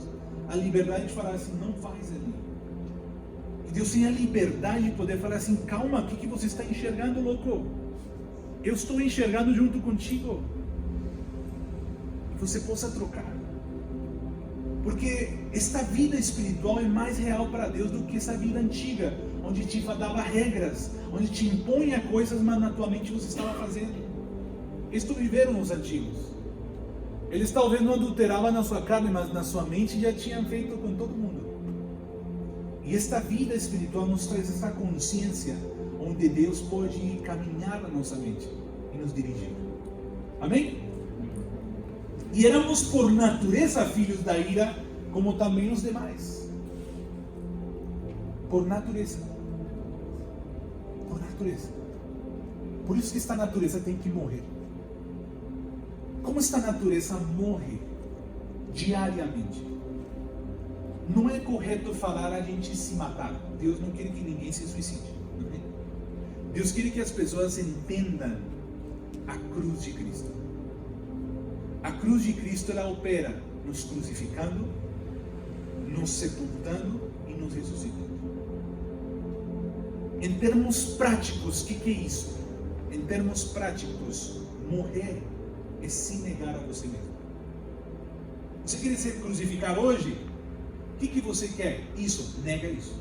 a liberdade de falar assim, não faz ali. Que Deus tenha a liberdade de poder falar assim, calma, o que você está enxergando, louco? Eu estou enxergando junto contigo. E você possa trocar. Porque esta vida espiritual é mais real para Deus do que essa vida antiga, onde te dava regras, onde te impunha coisas, mas na tua mente você estava fazendo. Isto viveram os antigos. Eles talvez não adulteravam na sua carne, mas na sua mente já tinham feito com todo mundo. E esta vida espiritual nos traz essa consciência, onde Deus pode caminhar na nossa mente e nos dirigir. Amém? E éramos por natureza filhos da ira, como também os demais. Por natureza. Por natureza. Por isso que esta natureza tem que morrer. Como esta natureza morre diariamente. Não é correto falar a gente se matar. Deus não quer que ninguém se suicide. Deus quer que as pessoas entendam a cruz de Cristo. A cruz de Cristo ela opera nos crucificando, nos sepultando e nos ressuscitando. Em termos práticos, o que é isso? Em termos práticos, morrer é se negar a você mesmo. Você quer ser crucificado hoje? O que você quer? Isso, nega isso.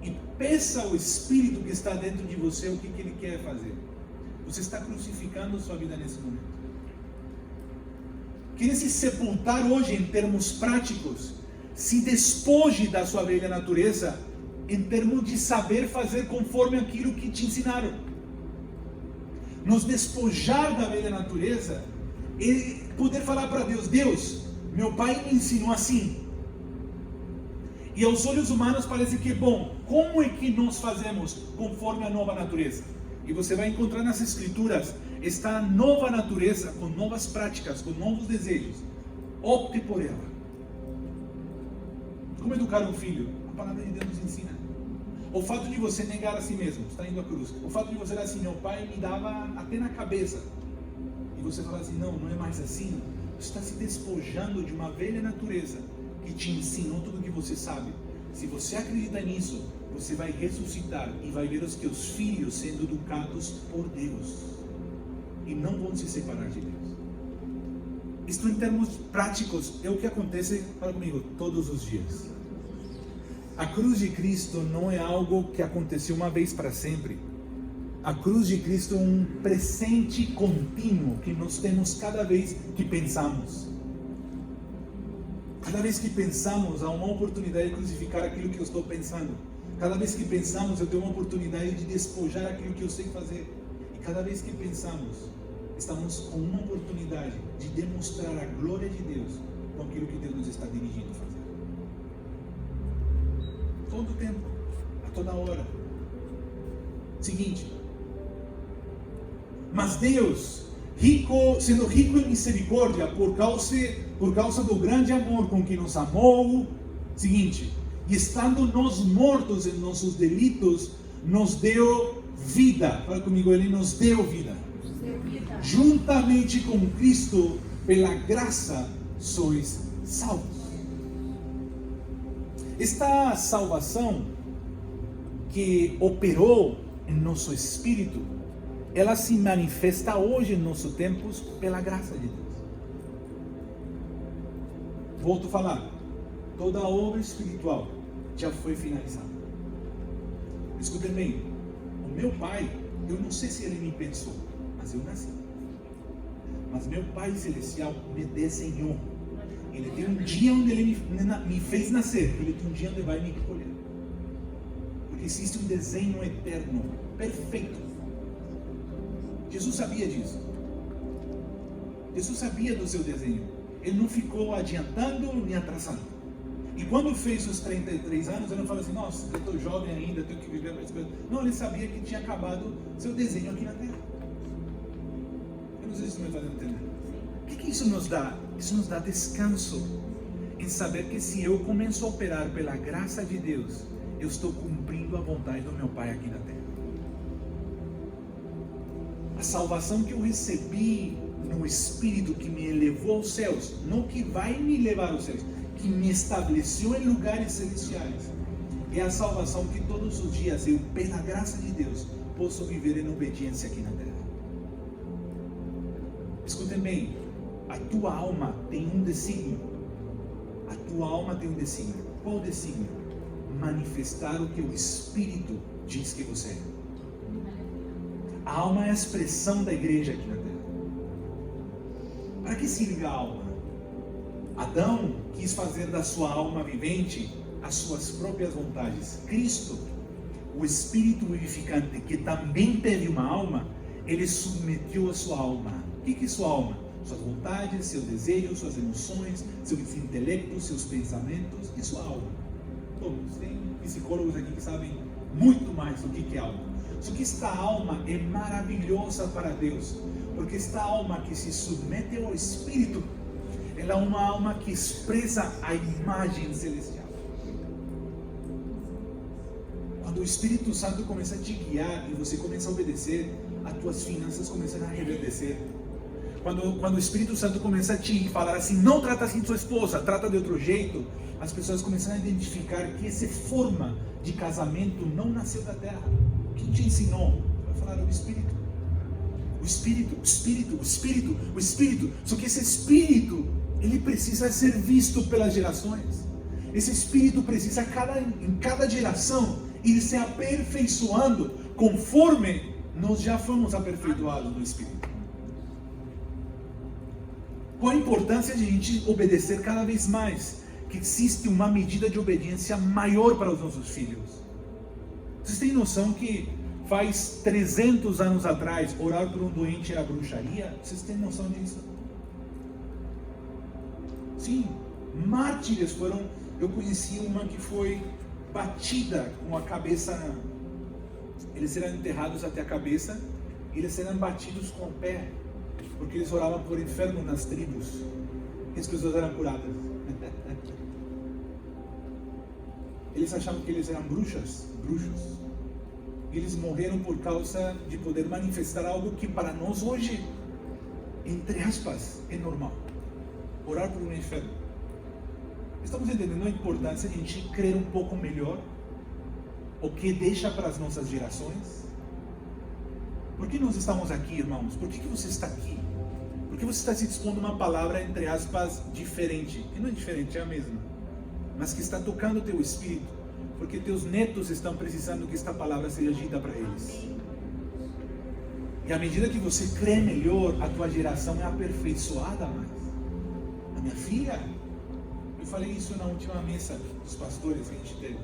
E peça ao Espírito que está dentro de você o que ele quer fazer. Você está crucificando a sua vida nesse momento. Quer se sepultar hoje em termos práticos, se despoje da sua velha natureza em termos de saber fazer conforme aquilo que te ensinaram. Nos despojar da velha natureza e poder falar para Deus, Deus, meu pai me ensinou assim. E aos olhos humanos parece que é bom. Como é que nós fazemos conforme a nova natureza? E você vai encontrar nas escrituras esta nova natureza, com novas práticas, com novos desejos. Opte por ela. Como educar um filho? A palavra de Deus nos ensina. O fato de você negar a si mesmo, está indo à cruz. O fato de você dizer assim, meu pai me dava até na cabeça. E você falar assim, não é mais assim. Você está se despojando de uma velha natureza que te ensinou tudo o que você sabe. Se você acredita nisso, você vai ressuscitar e vai ver os teus filhos sendo educados por Deus. E não vão se separar de Deus. Isto em termos práticos é o que acontece, fala comigo, todos os dias. A cruz de Cristo não é algo que aconteceu uma vez para sempre. A cruz de Cristo é um presente contínuo que nós temos cada vez que pensamos. Cada vez que pensamos, há uma oportunidade de crucificar aquilo que eu estou pensando. Cada vez que pensamos, eu tenho uma oportunidade de despojar aquilo que eu sei fazer. E cada vez que pensamos, estamos com uma oportunidade de demonstrar a glória de Deus com aquilo que Deus nos está dirigindo a fazer. Todo o tempo, a toda hora. Seguinte. Mas Deus, sendo rico em misericórdia, por causa do grande amor com que nos amou, seguinte, e estando nós mortos em nossos delitos, nos deu vida. Fala comigo, Ele nos deu vida. Juntamente com Cristo, pela graça, sois salvos. Esta salvação que operou em nosso espírito, ela se manifesta hoje em nossos tempos pela graça de Deus. Volto a falar, toda a obra espiritual já foi finalizada. Escutem bem, o meu pai, eu não sei se ele me pensou, mas eu nasci. Mas meu Pai Celestial me desenhou. Ele tem um dia onde ele me fez nascer, ele tem um dia onde vai me recolher. Porque existe um desenho eterno, perfeito. Jesus sabia disso. Jesus sabia do seu desenho. Ele não ficou adiantando nem atrasando. E quando fez os 33 anos, ele não falou assim, nossa, eu estou jovem ainda, tenho que viver mais coisas. Não, ele sabia que tinha acabado seu desenho aqui na Terra. Eu não sei se você me fazendo entender. O que isso nos dá? Isso nos dá descanso em saber que se eu começo a operar pela graça de Deus, eu estou cumprindo a vontade do meu Pai aqui na Terra. A salvação que eu recebi no Espírito que me elevou aos céus, não que vai me levar aos céus, que me estabeleceu em lugares celestiais, é a salvação que todos os dias eu, pela graça de Deus, posso viver em obediência aqui na Terra. Escutem bem, a tua alma tem um desígnio. A tua alma tem um desígnio. Qual o desígnio? Manifestar o que o Espírito diz que você é. A alma é a expressão da igreja aqui na Terra. Para que se liga a alma? Adão quis fazer da sua alma vivente as suas próprias vontades. Cristo, o Espírito vivificante, que também teve uma alma, ele submeteu a sua alma. O que é sua alma? Suas vontades, seus desejos, suas emoções, seu intelecto, seus pensamentos e sua alma. Todos, tem psicólogos aqui que sabem muito mais do que é alma. Só que esta alma é maravilhosa para Deus, porque esta alma que se submete ao Espírito, ela é uma alma que expressa a imagem celestial. Quando o Espírito Santo começa a te guiar e você começa a obedecer, as tuas finanças começam a reverdecer. Quando o Espírito Santo começa a te falar assim, não trata assim de sua esposa, trata de outro jeito, as pessoas começam a identificar que essa forma de casamento não nasceu da terra. Quem te ensinou? Vai falar o Espírito. O Espírito, o Espírito, o Espírito, o Espírito. Só que esse Espírito, ele precisa ser visto pelas gerações. Esse Espírito precisa, em cada geração, ir se aperfeiçoando conforme nós já fomos aperfeiçoados no Espírito. Qual a importância de a gente obedecer cada vez mais? Que existe uma medida de obediência maior para os nossos filhos. Vocês têm noção que faz 300 anos atrás, orar por um doente era bruxaria? Vocês têm noção disso? Sim, mártires foram... Eu conheci uma que foi batida com a cabeça... Eles eram enterrados até a cabeça, e eles eram batidos com o pé, porque eles oravam por enfermos nas tribos, e as pessoas eram curadas. Eles achavam que eles eram bruxos. E eles morreram por causa de poder manifestar algo que para nós hoje, entre aspas, é normal. Orar por um enfermo. Estamos entendendo a importância de a gente crer um pouco melhor o que deixa para as nossas gerações? Por que nós estamos aqui, irmãos? Por que você está aqui? Por que você está se dispondo a uma palavra, entre aspas, diferente? Que não é diferente, é a mesma, mas que está tocando o teu espírito, porque teus netos estão precisando que esta palavra seja dita para eles. E à medida que você crê melhor, a tua geração é aperfeiçoada mais. A minha filha, eu falei isso na última mesa dos pastores que a gente teve,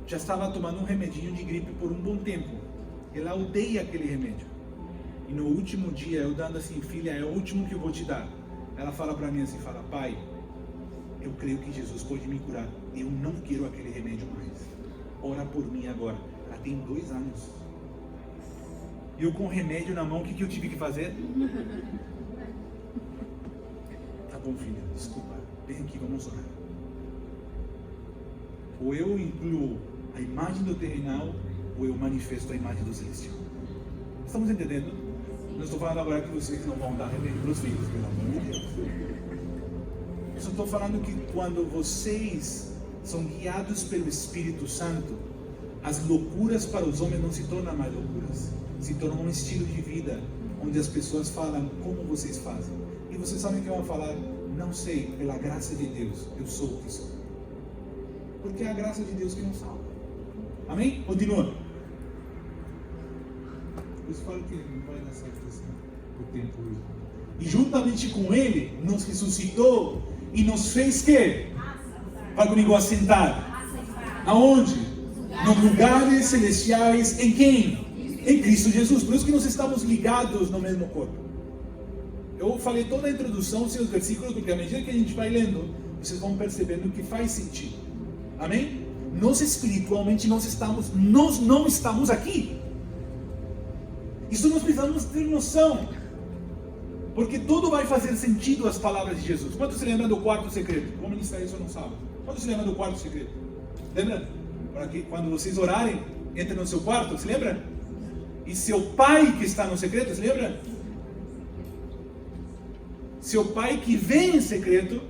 já estava tomando um remedinho de gripe por um bom tempo. Ela odeia aquele remédio. E no último dia, eu dando assim, filha, é o último que eu vou te dar. Ela fala para mim assim, fala, pai, eu creio que Jesus pode me curar. Eu não quero aquele remédio mais. Ora por mim agora. Ela tem 2 anos. E eu com o remédio na mão, o que eu tive que fazer? Tá bom, filha, desculpa. Vem aqui, vamos orar. Ou eu incluo a imagem do terrenal, ou eu manifesto a imagem do celestial. Estamos entendendo? Não estou falando agora que vocês não vão dar remédio para os filhos, pelo amor de Deus. Eu só estou falando que quando vocês são guiados pelo Espírito Santo, as loucuras para os homens não se tornam mais loucuras, se tornam um estilo de vida, onde as pessoas falam como vocês fazem. E vocês sabem que vão falar, não sei, pela graça de Deus, eu sou o que sou. Porque é a graça de Deus que nos salva. Amém? Continua. Por isso falo que não vai dar certo assim, o tempo. E juntamente com Ele, nos ressuscitou e nos fez que? Fala comigo, assentar. Aonde? Nos lugares celestiais. Em quem? Em Cristo Jesus. Por isso que nós estamos ligados no mesmo corpo. Eu falei toda a introdução, sem os versículos, porque à medida que a gente vai lendo, vocês vão percebendo que faz sentido. Amém? Nós espiritualmente nós não estamos aqui. Isso nós precisamos ter noção. Porque tudo vai fazer sentido as palavras de Jesus. Quanto se lembra do quarto secreto? Vou ministrar isso no sábado. Quanto se lembra do quarto secreto? Lembra? Para que quando vocês orarem, entrem no seu quarto, se lembra? E seu pai que está no secreto, se lembra? Seu pai que vem em secreto,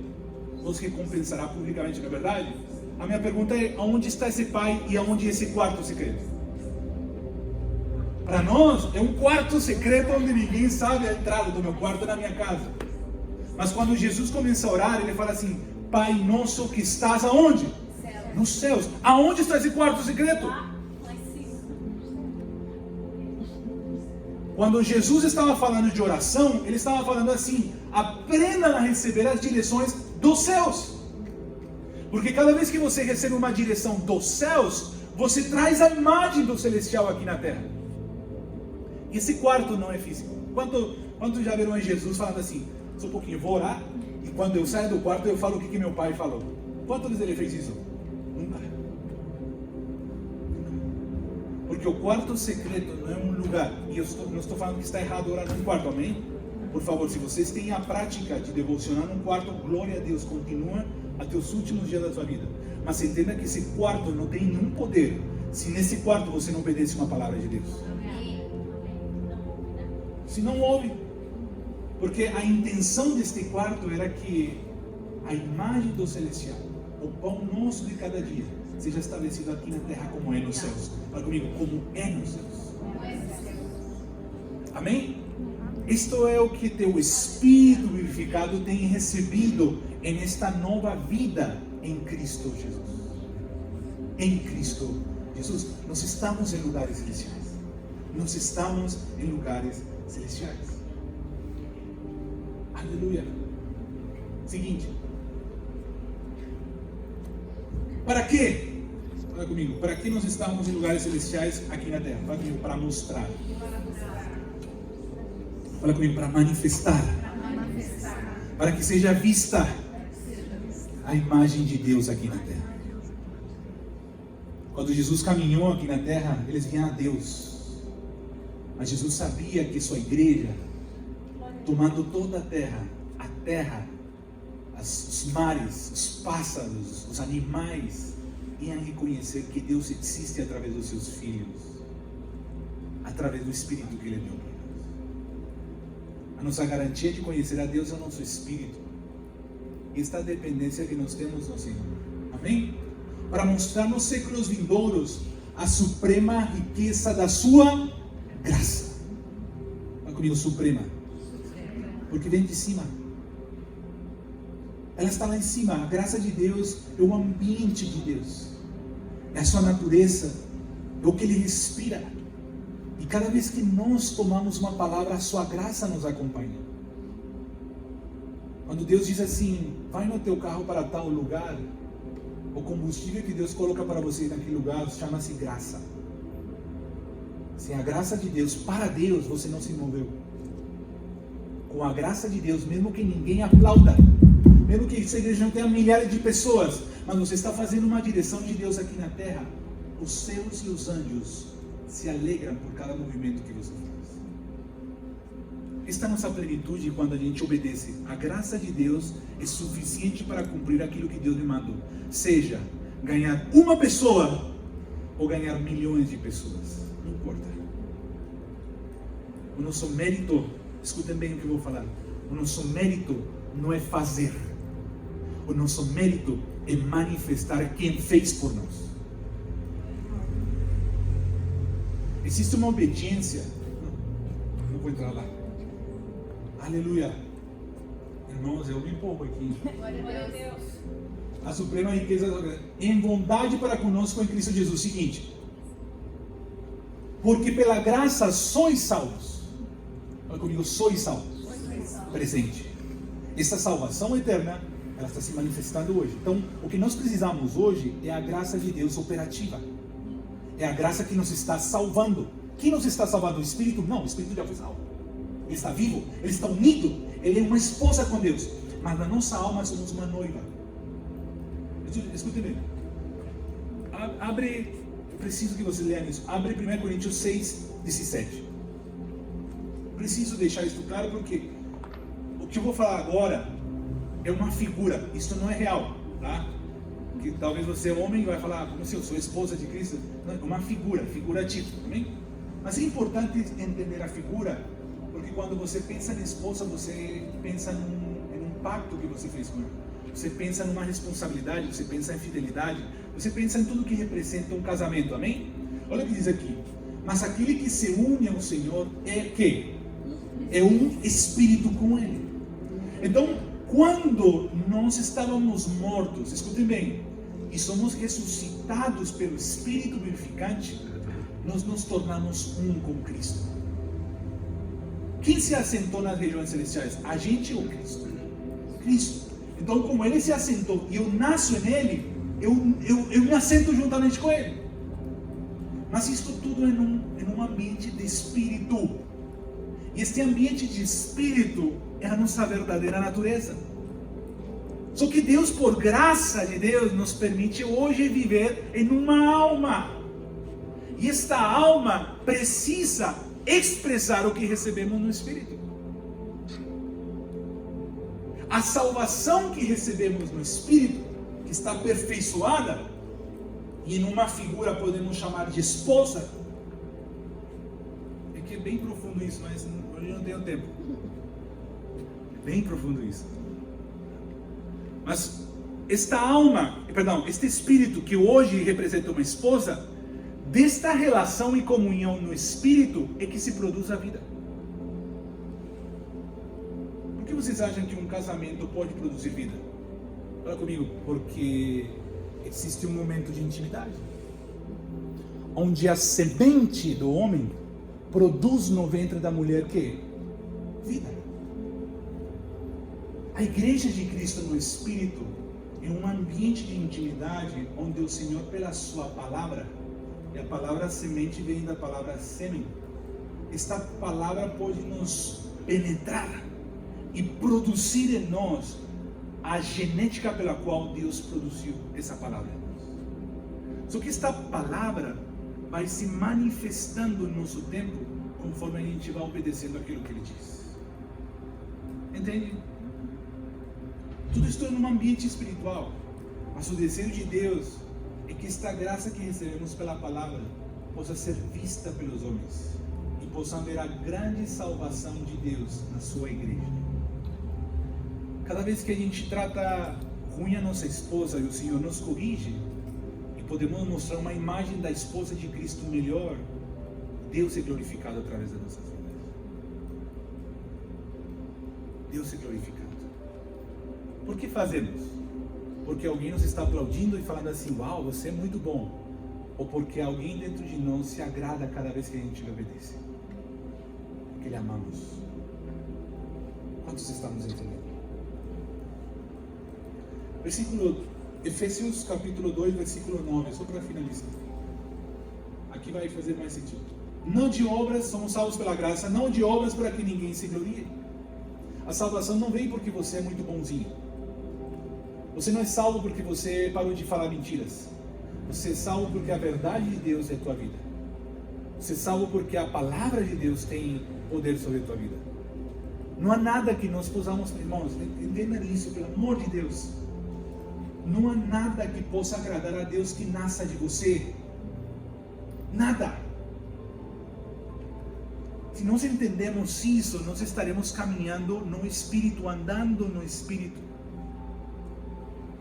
vos recompensará publicamente, não é verdade? A minha pergunta é, aonde está esse pai e aonde é esse quarto secreto? Para nós, é um quarto secreto onde ninguém sabe a entrada do meu quarto na minha casa. Mas quando Jesus começa a orar, ele fala assim, Pai nosso que estás aonde? Nos céus. Aonde está esse quarto secreto? Quando Jesus estava falando de oração, ele estava falando assim, aprenda a receber as direções dos céus. Porque cada vez que você recebe uma direção dos céus, você traz a imagem do celestial aqui na terra. E esse quarto não é físico. Quanto já viram Jesus falando assim, só um pouquinho, vou orar, e quando eu saio do quarto eu falo o que meu pai falou. Quantas vezes ele fez isso? Nunca. Porque o quarto secreto não é um lugar, e eu não estou falando que está errado orar num quarto, amém? Por favor, se vocês têm a prática de devocionar num quarto, glória a Deus, continua até os últimos dias da sua vida. Mas entenda que esse quarto não tem nenhum poder se nesse quarto você não obedece uma palavra de Deus. Se não ouve. Porque a intenção deste quarto era que a imagem do celestial, o pão nosso de cada dia, seja estabelecido aqui na terra como é nos céus. Fala comigo, como é nos céus. Amém? Isto é o que teu Espírito vivificado tem recebido em esta nova vida em Cristo Jesus. Em Cristo Jesus. Nós estamos em lugares celestiais. Nós estamos em lugares celestiais. Aleluia. Seguinte. Para quê? Fala comigo. Para que nós estamos em lugares celestiais aqui na terra? Fala comigo. Para mostrar. Fala comigo. Para manifestar. Para que seja vista a imagem de Deus aqui na terra. Quando Jesus caminhou aqui na terra, eles viam a Deus. Mas Jesus sabia que sua igreja, tomando toda a terra, os mares, os pássaros, os animais, iam reconhecer que Deus existe através dos seus filhos, através do Espírito que Ele deu para nós. A nossa garantia de conhecer a Deus é o nosso Espírito. Esta dependência que nós temos no Senhor. Amém? Para mostrar nos séculos vindouros a suprema riqueza da sua graça. Fala comigo, suprema. Porque vem de cima. Ela está lá em cima. A graça de Deus é o ambiente de Deus. É a sua natureza. É o que Ele respira. E cada vez que nós tomamos uma palavra, a sua graça nos acompanha. Quando Deus diz assim, vai no teu carro para tal lugar, o combustível que Deus coloca para você naquele lugar chama-se graça. Sem a graça de Deus, para Deus, você não se moveu. Com a graça de Deus, mesmo que ninguém aplauda, mesmo que essa igreja não tenha milhares de pessoas, mas você está fazendo uma direção de Deus aqui na terra, os céus e os anjos se alegram por cada movimento que você faz. Esta é a nossa plenitude quando a gente obedece. A graça de Deus é suficiente para cumprir aquilo que Deus me mandou. Seja ganhar uma pessoa ou ganhar milhões de pessoas. Não importa. O nosso mérito, escutem bem o que eu vou falar, o nosso mérito não é fazer, o nosso mérito é manifestar quem fez por nós. Existe uma obediência, não vou entrar lá, aleluia, irmãos, eu me empolgo aqui. Glória a Deus. A suprema riqueza em bondade para conosco em Cristo Jesus. Seguinte, porque pela graça sois salvos. Olha comigo, sois salvos. Presente. Essa salvação eterna, ela está se manifestando hoje. Então, o que nós precisamos hoje é a graça de Deus operativa. É a graça que nos está salvando. Quem nos está salvando? O Espírito? Não, o Espírito já foi salvo. Ele está vivo, ele está unido, ele é uma esposa com Deus. Mas na nossa alma somos uma noiva. Escute bem. Abre, eu preciso que você leia isso. Abre 1 Coríntios 6, 17. Preciso deixar isso claro porque o que eu vou falar agora é uma figura. Isso não é real, tá? Que talvez você é homem e vai falar, como se eu sou esposa de Cristo. Não, é uma figura, figurativo, amém? Mas é importante entender a figura, porque quando você pensa em esposa, você pensa em um pacto que você fez com ela. Você pensa numa responsabilidade, você pensa em fidelidade, você pensa em tudo que representa um casamento, amém? Olha o que diz aqui. Mas aquele que se une ao Senhor é que? É um espírito com Ele. Então, quando nós estávamos mortos, escutem bem, e somos ressuscitados pelo Espírito vivificante, nós nos tornamos um com Cristo. Quem se assentou nas regiões celestiais? A gente ou Cristo? Cristo. Então, como Ele se assentou e eu nasço nele, eu me assento juntamente com Ele. Mas isso tudo é num ambiente de espírito. E este ambiente de espírito é a nossa verdadeira natureza. Só que Deus, por graça de Deus, nos permite hoje viver em uma alma. E esta alma precisa expressar o que recebemos no Espírito. A salvação que recebemos no Espírito, que está aperfeiçoada, e numa figura podemos chamar de esposa, é que é bem profundo isso, mas hoje eu não tenho tempo. Bem profundo isso. Mas este Espírito que hoje representa uma esposa, desta relação e comunhão no Espírito é que se produz a vida. Por que vocês acham que um casamento pode produzir vida? Fala comigo, porque existe um momento de intimidade, onde a semente do homem produz no ventre da mulher que? Vida. A igreja de Cristo no Espírito é um ambiente de intimidade, onde o Senhor, pela sua palavra, e a palavra semente vem da palavra sêmen, esta palavra pode nos penetrar e produzir em nós a genética pela qual Deus produziu essa palavra. Só que esta palavra vai se manifestando no nosso tempo, conforme a gente vai obedecendo aquilo que Ele diz. Entende? Tudo isso é num ambiente espiritual, mas o desejo de Deus é que esta graça que recebemos pela palavra possa ser vista pelos homens e possam ver a grande salvação de Deus na sua igreja. Cada vez que a gente trata ruim a nossa esposa e o Senhor nos corrige e podemos mostrar uma imagem da esposa de Cristo melhor, Deus é glorificado através das nossas vidas. Deus é glorificado. Por que fazemos? Porque alguém nos está aplaudindo e falando assim, uau, você é muito bom. Ou porque alguém dentro de nós se agrada cada vez que a gente lhe obedece. Porque Ele amamos. Quantos estamos entendendo? Efésios capítulo 2, versículo 9, só para finalizar. Aqui vai fazer mais sentido. Não de obras, somos salvos pela graça, não de obras para que ninguém se glorie. A salvação não vem porque você é muito bonzinho. Você não é salvo porque você parou de falar mentiras. Você é salvo porque a verdade de Deus é a tua vida. Você é salvo porque a palavra de Deus tem poder sobre a tua vida. Não há nada que nós possamos, irmãos, entendam isso, pelo amor de Deus. Não há nada que possa agradar a Deus que nasça de você. Nada. Se nós entendemos isso, nós estaremos caminhando no Espírito, andando no Espírito.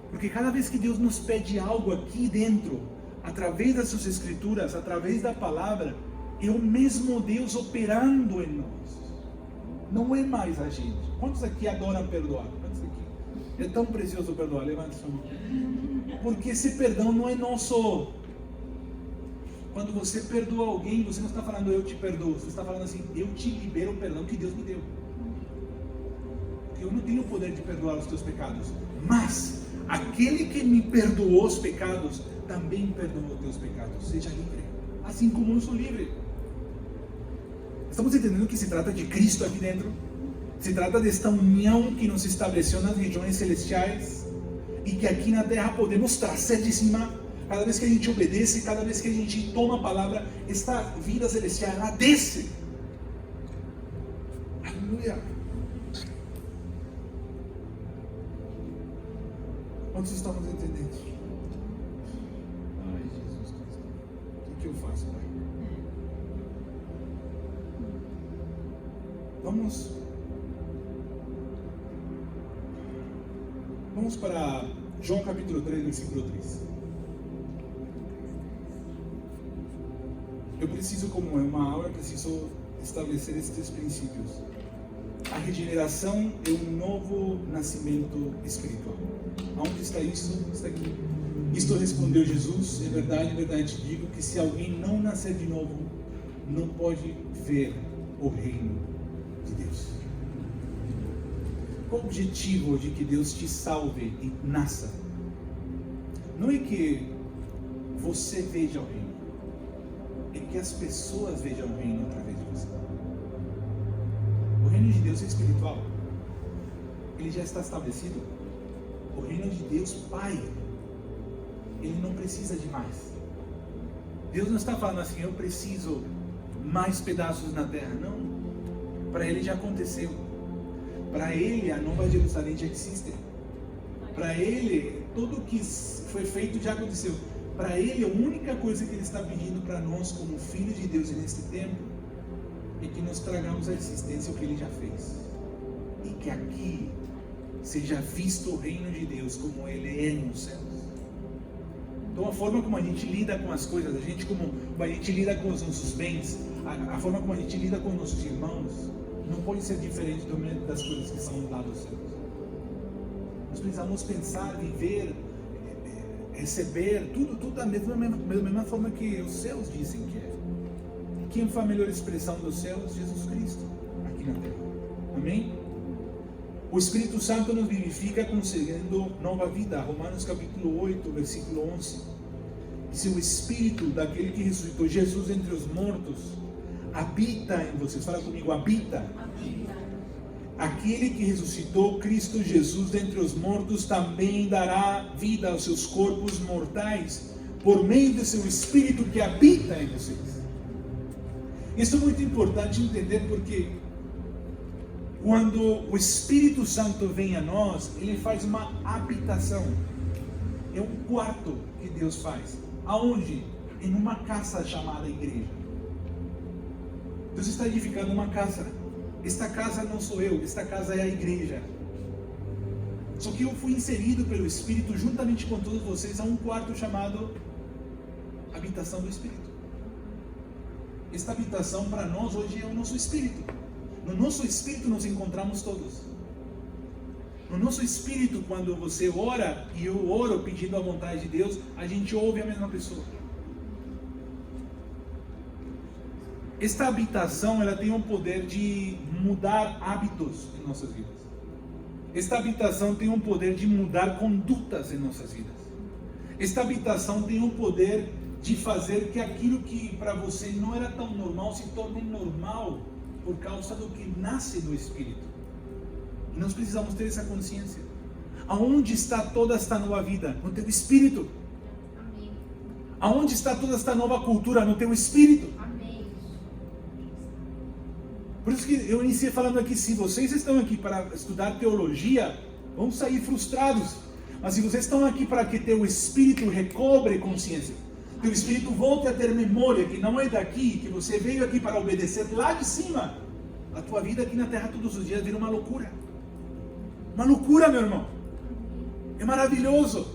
Porque cada vez que Deus nos pede algo aqui dentro, através das suas escrituras, através da palavra, é o mesmo Deus operando em nós. Não é mais a gente. Quantos aqui adoram perdoar? Quantos aqui? É tão precioso perdoar. Levante sua mão. Porque esse perdão não é nosso. Quando você perdoa alguém, você não está falando eu te perdoo. Você está falando assim, eu te libero o perdão que Deus me deu. Porque eu não tenho o poder de perdoar os teus pecados. Mas aquele que me perdoou os pecados, também perdoou os teus pecados. Seja livre. Assim como eu sou livre. Estamos entendendo que se trata de Cristo aqui dentro? Se trata desta união que nos estabeleceu nas regiões celestiais e que aqui na terra podemos trazer de cima. Cada vez que a gente obedece, cada vez que a gente toma a palavra, esta vida celestial, ela desce. Aleluia. Quantos estamos entendendo? Ai, Jesus Cristo. O que eu faço, Pai? Vamos para João capítulo 3, versículo 3. Eu preciso, como é uma aula, eu preciso estabelecer estes princípios. A regeneração é um novo nascimento espiritual. Aonde está isso? Está aqui. Isto respondeu Jesus: em verdade te digo que se alguém não nascer de novo, não pode ver o reino de Deus. Qual o objetivo de que Deus te salve e nasça? Não é que você veja o reino, é que as pessoas vejam o reino através de você. O reino de Deus é espiritual. Ele já está estabelecido. O reino de Deus, Pai, Ele não precisa de mais. Deus não está falando assim, eu preciso mais pedaços na terra. Não. Para Ele já aconteceu. Para Ele a Nova Jerusalém já existe. Para Ele tudo o que foi feito já aconteceu. Para Ele a única coisa que Ele está pedindo para nós como filhos de Deus neste tempo é que nós tragamos à existência o que Ele já fez. E que aqui seja visto o reino de Deus como Ele é nos céus. Então a forma como a gente lida com as coisas, como a gente lida com os nossos bens, a forma como a gente lida com nossos irmãos, não pode ser diferente das coisas que são lá dos céus. Nós precisamos pensar, viver, receber, tudo da mesma forma que os céus dizem que é. E quem foi a melhor expressão dos céus? Jesus Cristo, aqui na terra. Amém? O Espírito Santo nos vivifica concedendo nova vida. Romanos capítulo 8, versículo 11. E se o Espírito daquele que ressuscitou Jesus entre os mortos habita em vocês, fala comigo, habita. Aquele que ressuscitou Cristo Jesus dentre os mortos também dará vida aos seus corpos mortais por meio de seu Espírito que habita em vocês. Isso é muito importante entender, porque quando o Espírito Santo vem a nós, Ele faz uma habitação. É um quarto que Deus faz. Aonde? Em uma casa chamada igreja. Deus está edificando uma casa. Esta casa não sou eu, esta casa é a igreja. Só que eu fui inserido pelo Espírito, juntamente com todos vocês, a um quarto chamado habitação do Espírito. Esta habitação para nós hoje é o nosso Espírito. No nosso Espírito nos encontramos todos. No nosso Espírito, quando você ora e eu oro pedindo a vontade de Deus, a gente ouve a mesma pessoa. Esta habitação, ela tem o poder de mudar hábitos em nossas vidas. Esta habitação tem o poder de mudar condutas em nossas vidas. Esta habitação tem o poder de fazer que aquilo que para você não era tão normal se torne normal por causa do que nasce do Espírito. E nós precisamos ter essa consciência. Aonde está toda esta nova vida? No teu Espírito. Amém. Aonde está toda esta nova cultura? No teu Espírito. Amém. Por isso que eu iniciei falando aqui, se vocês estão aqui para estudar teologia, vão sair frustrados. Mas se vocês estão aqui para que teu Espírito recobre consciência, Teu espírito volte a ter memória que não é daqui, que você veio aqui para obedecer lá de cima. A tua vida aqui na terra todos os dias vira uma loucura. Uma loucura, meu irmão. É maravilhoso.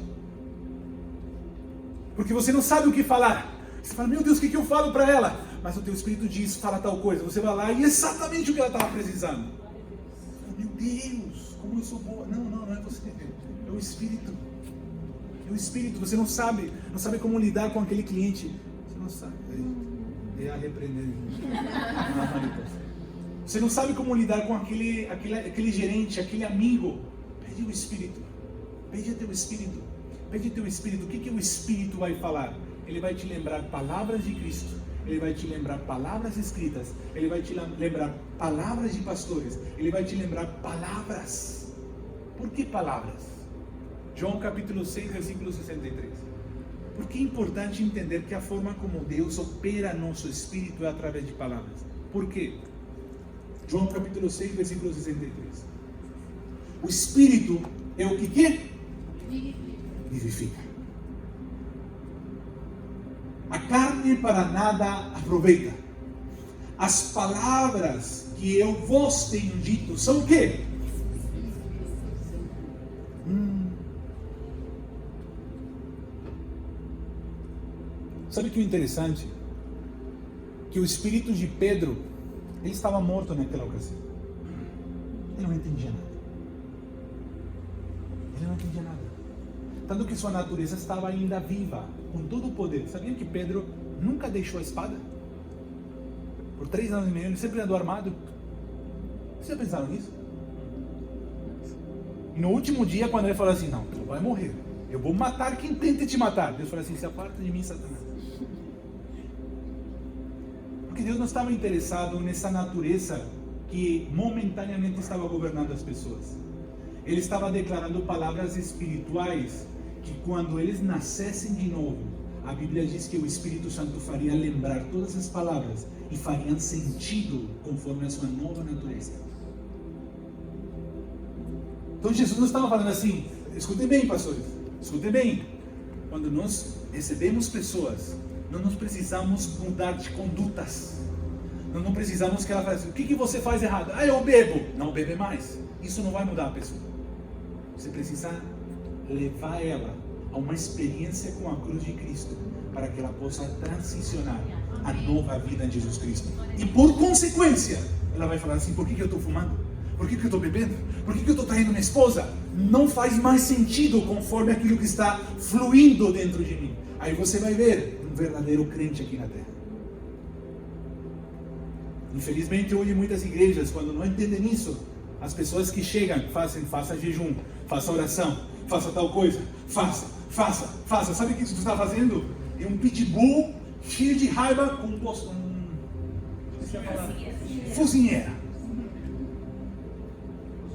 Porque você não sabe o que falar. Você fala, meu Deus, o que eu falo para ela? Mas o teu espírito diz, fala tal coisa. Você vai lá e é exatamente o que ela estava precisando. Meu Deus, como eu sou boa. Não é você. É o espírito. É o espírito. Você não sabe como lidar com aquele cliente. Você não sabe. É a repreender. Você não sabe como lidar com aquele gerente, aquele amigo. Pede o espírito. Pede teu espírito. Pede teu espírito. O que o espírito vai falar? Ele vai te lembrar palavras de Cristo. Ele vai te lembrar palavras escritas. Ele vai te lembrar palavras de pastores. Ele vai te lembrar palavras. Por que palavras? João capítulo 6, versículo 63. Porque é importante entender que a forma como Deus opera nosso espírito é através de palavras. Por quê? João capítulo 6, versículo 63. O espírito é o que? Vivifica. A carne para nada aproveita. As palavras que eu vos tenho dito são o quê? Sabe o que é interessante? Que o espírito de Pedro, ele estava morto naquela ocasião. Ele não entendia nada. Ele não entendia nada. Tanto que sua natureza estava ainda viva, com todo o poder. Sabiam que Pedro nunca deixou a espada? Por 3 anos e meio, ele sempre andou armado. Vocês já pensaram nisso? E no último dia, quando ele falou assim, não, tu vai morrer. Eu vou matar quem tenta te matar. Deus falou assim, se aparta de mim, Satanás. Porque Deus não estava interessado nessa natureza que momentaneamente estava governando as pessoas. Ele estava declarando palavras espirituais que quando eles nascessem de novo, a Bíblia diz que o Espírito Santo faria lembrar todas as palavras e fariam sentido conforme a sua nova natureza. Então Jesus não estava falando assim, escutem bem, pastores, escutem bem. Quando nós recebemos pessoas, não nós precisamos mudar de condutas. Nós não precisamos que ela fale assim, o que você faz errado? Ah, eu bebo. Não bebe mais. Isso não vai mudar a pessoa. Você precisa levar ela a uma experiência com a cruz de Cristo, para que ela possa transicionar a nova vida em Jesus Cristo. E por consequência, ela vai falar assim, por que eu estou fumando? Por que eu estou bebendo? Por que eu estou traindo minha esposa? Não faz mais sentido conforme aquilo que está fluindo dentro de mim. Aí você vai ver um verdadeiro crente aqui na terra. Infelizmente hoje muitas igrejas, quando não entendem isso, as pessoas que chegam, faça jejum, faça oração, faça tal coisa, faça. Sabe o que você está fazendo? É um pitbull cheio de raiva com focinheira.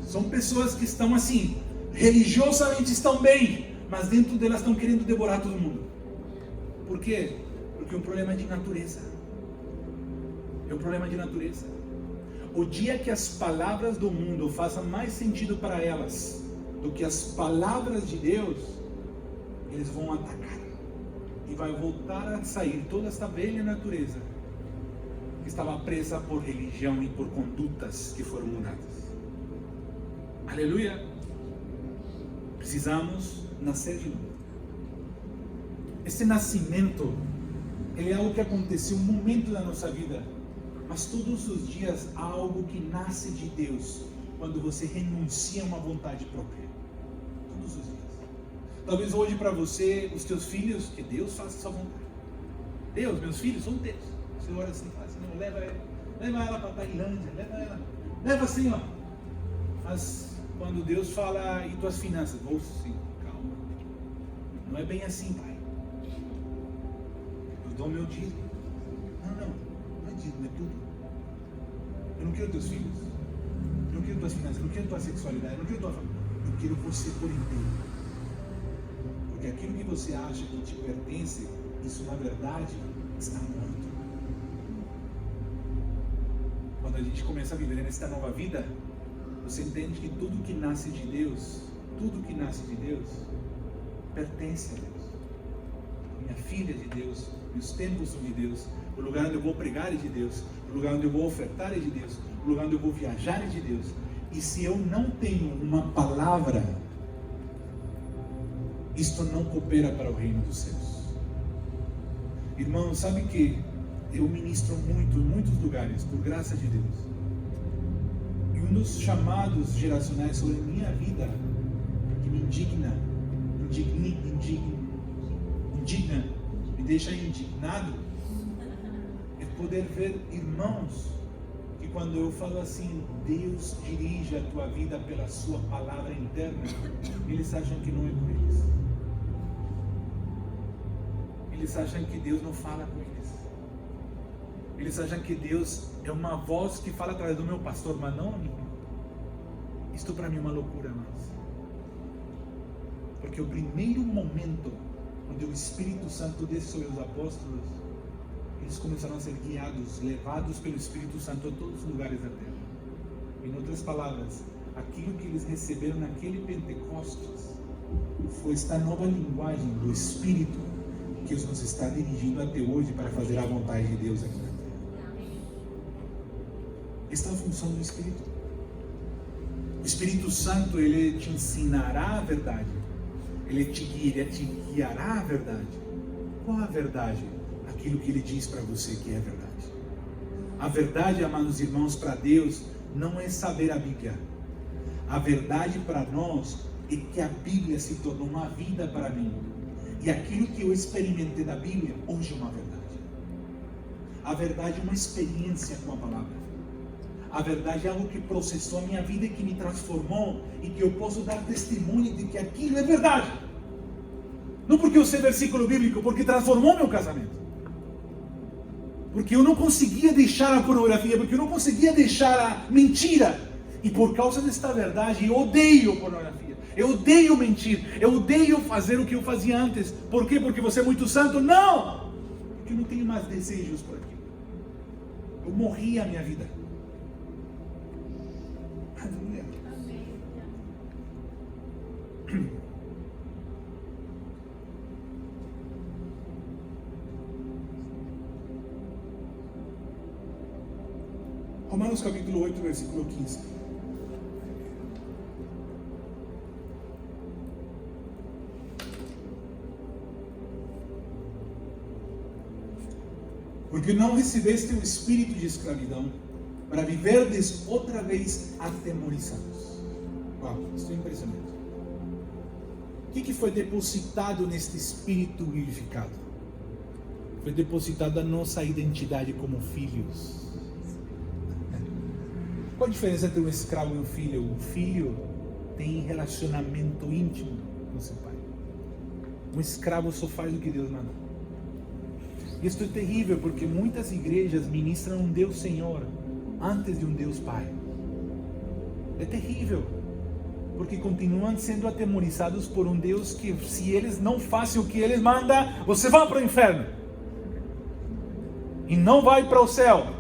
São pessoas que estão assim, religiosamente estão bem, mas dentro delas estão querendo devorar todo mundo. Por quê? Porque é um problema de natureza. É um problema de natureza. O dia que as palavras do mundo façam mais sentido para elas do que as palavras de Deus, eles vão atacar. E vai voltar a sair toda esta velha natureza que estava presa por religião e por condutas que foram mudadas. Aleluia! Precisamos nascer de novo. Esse nascimento, ele é algo que aconteceu um momento da nossa vida. Mas todos os dias há algo que nasce de Deus quando você renuncia a uma vontade própria. Todos os dias. Talvez hoje para você, os teus filhos, que Deus faça essa vontade. Deus, meus filhos são teus. Você ora assim, fala assim, não, leva ela para a Tailândia, leva assim, ó. Mas quando Deus fala, e tuas finanças? Sim, calma. Não é bem assim, pai. Eu dou meu dízimo. Não é dízimo, é tudo. Eu não quero teus filhos. Eu não quero tuas finanças, eu não quero tua sexualidade, eu não quero tua família. Eu quero você por inteiro. Porque aquilo que você acha que te pertence, isso na verdade está morto. Quando a gente começa a viver nesta nova vida, você entende que tudo que nasce de Deus, pertence a Deus. minha filha é de Deus, meus tempos são de Deus, o lugar onde eu vou pregar é de Deus, o lugar onde eu vou ofertar é de Deus, o lugar onde eu vou viajar é de Deus. E se eu não tenho uma palavra, isto não coopera para o reino dos céus. Irmão, sabe que eu ministro muito em muitos lugares, por graça de Deus. E um dos chamados geracionais sobre a minha vida, que me indigna, me deixa indignado, é poder ver irmãos que quando eu falo assim, Deus dirige a tua vida pela sua palavra interna, eles acham que não é com eles. Eles acham que Deus não fala com eles. Eles acham que Deus é uma voz que fala através do meu pastor, mas não a mim. Isto para mim é uma loucura, irmãos. Porque o primeiro momento onde o Espírito Santo desce sobre os apóstolos, eles começaram a ser guiados, levados pelo Espírito Santo a todos os lugares da terra. Em outras palavras, aquilo que eles receberam naquele Pentecostes foi esta nova linguagem do Espírito que nos está dirigindo até hoje para fazer a vontade de Deus aqui na terra. Esta é a função do Espírito. O Espírito Santo, ele te ensinará a verdade. Ele te guiará a verdade. Qual a verdade? Aquilo que ele diz para você que é verdade. A verdade, amados irmãos, para Deus não é saber a Bíblia. A verdade para nós é que a Bíblia se tornou uma vida para mim. E aquilo que eu experimentei da Bíblia, hoje é uma verdade. A verdade é uma experiência com a palavra. A verdade é algo que processou a minha vida e que me transformou, e que eu posso dar testemunho de que aquilo é verdade. Não porque eu sei versículo bíblico, porque transformou meu casamento. Porque eu não conseguia deixar a pornografia, porque eu não conseguia deixar a mentira. E por causa desta verdade, eu odeio pornografia. Eu odeio mentir. Eu odeio fazer o que eu fazia antes. Por quê? Porque você é muito santo? Não! Porque eu não tenho mais desejos por aquilo. Eu morri a minha vida. Aleluia. Romanos capítulo 8, versículo 15. Porque não recebeste o espírito de escravidão, para viverdes outra vez atemorizados. Uau, isso é impressionante. O que foi depositado neste espírito vivificado? Foi depositado a nossa identidade como filhos. Qual a diferença entre um escravo e um filho? O filho tem relacionamento íntimo com seu pai. Um escravo só faz o que Deus manda. Isso é terrível, porque muitas igrejas ministram um Deus Senhor antes de um Deus Pai. É terrível, porque continuam sendo atemorizados por um Deus que, se eles não fazem o que Ele manda, você vai para o inferno e não vai para o céu.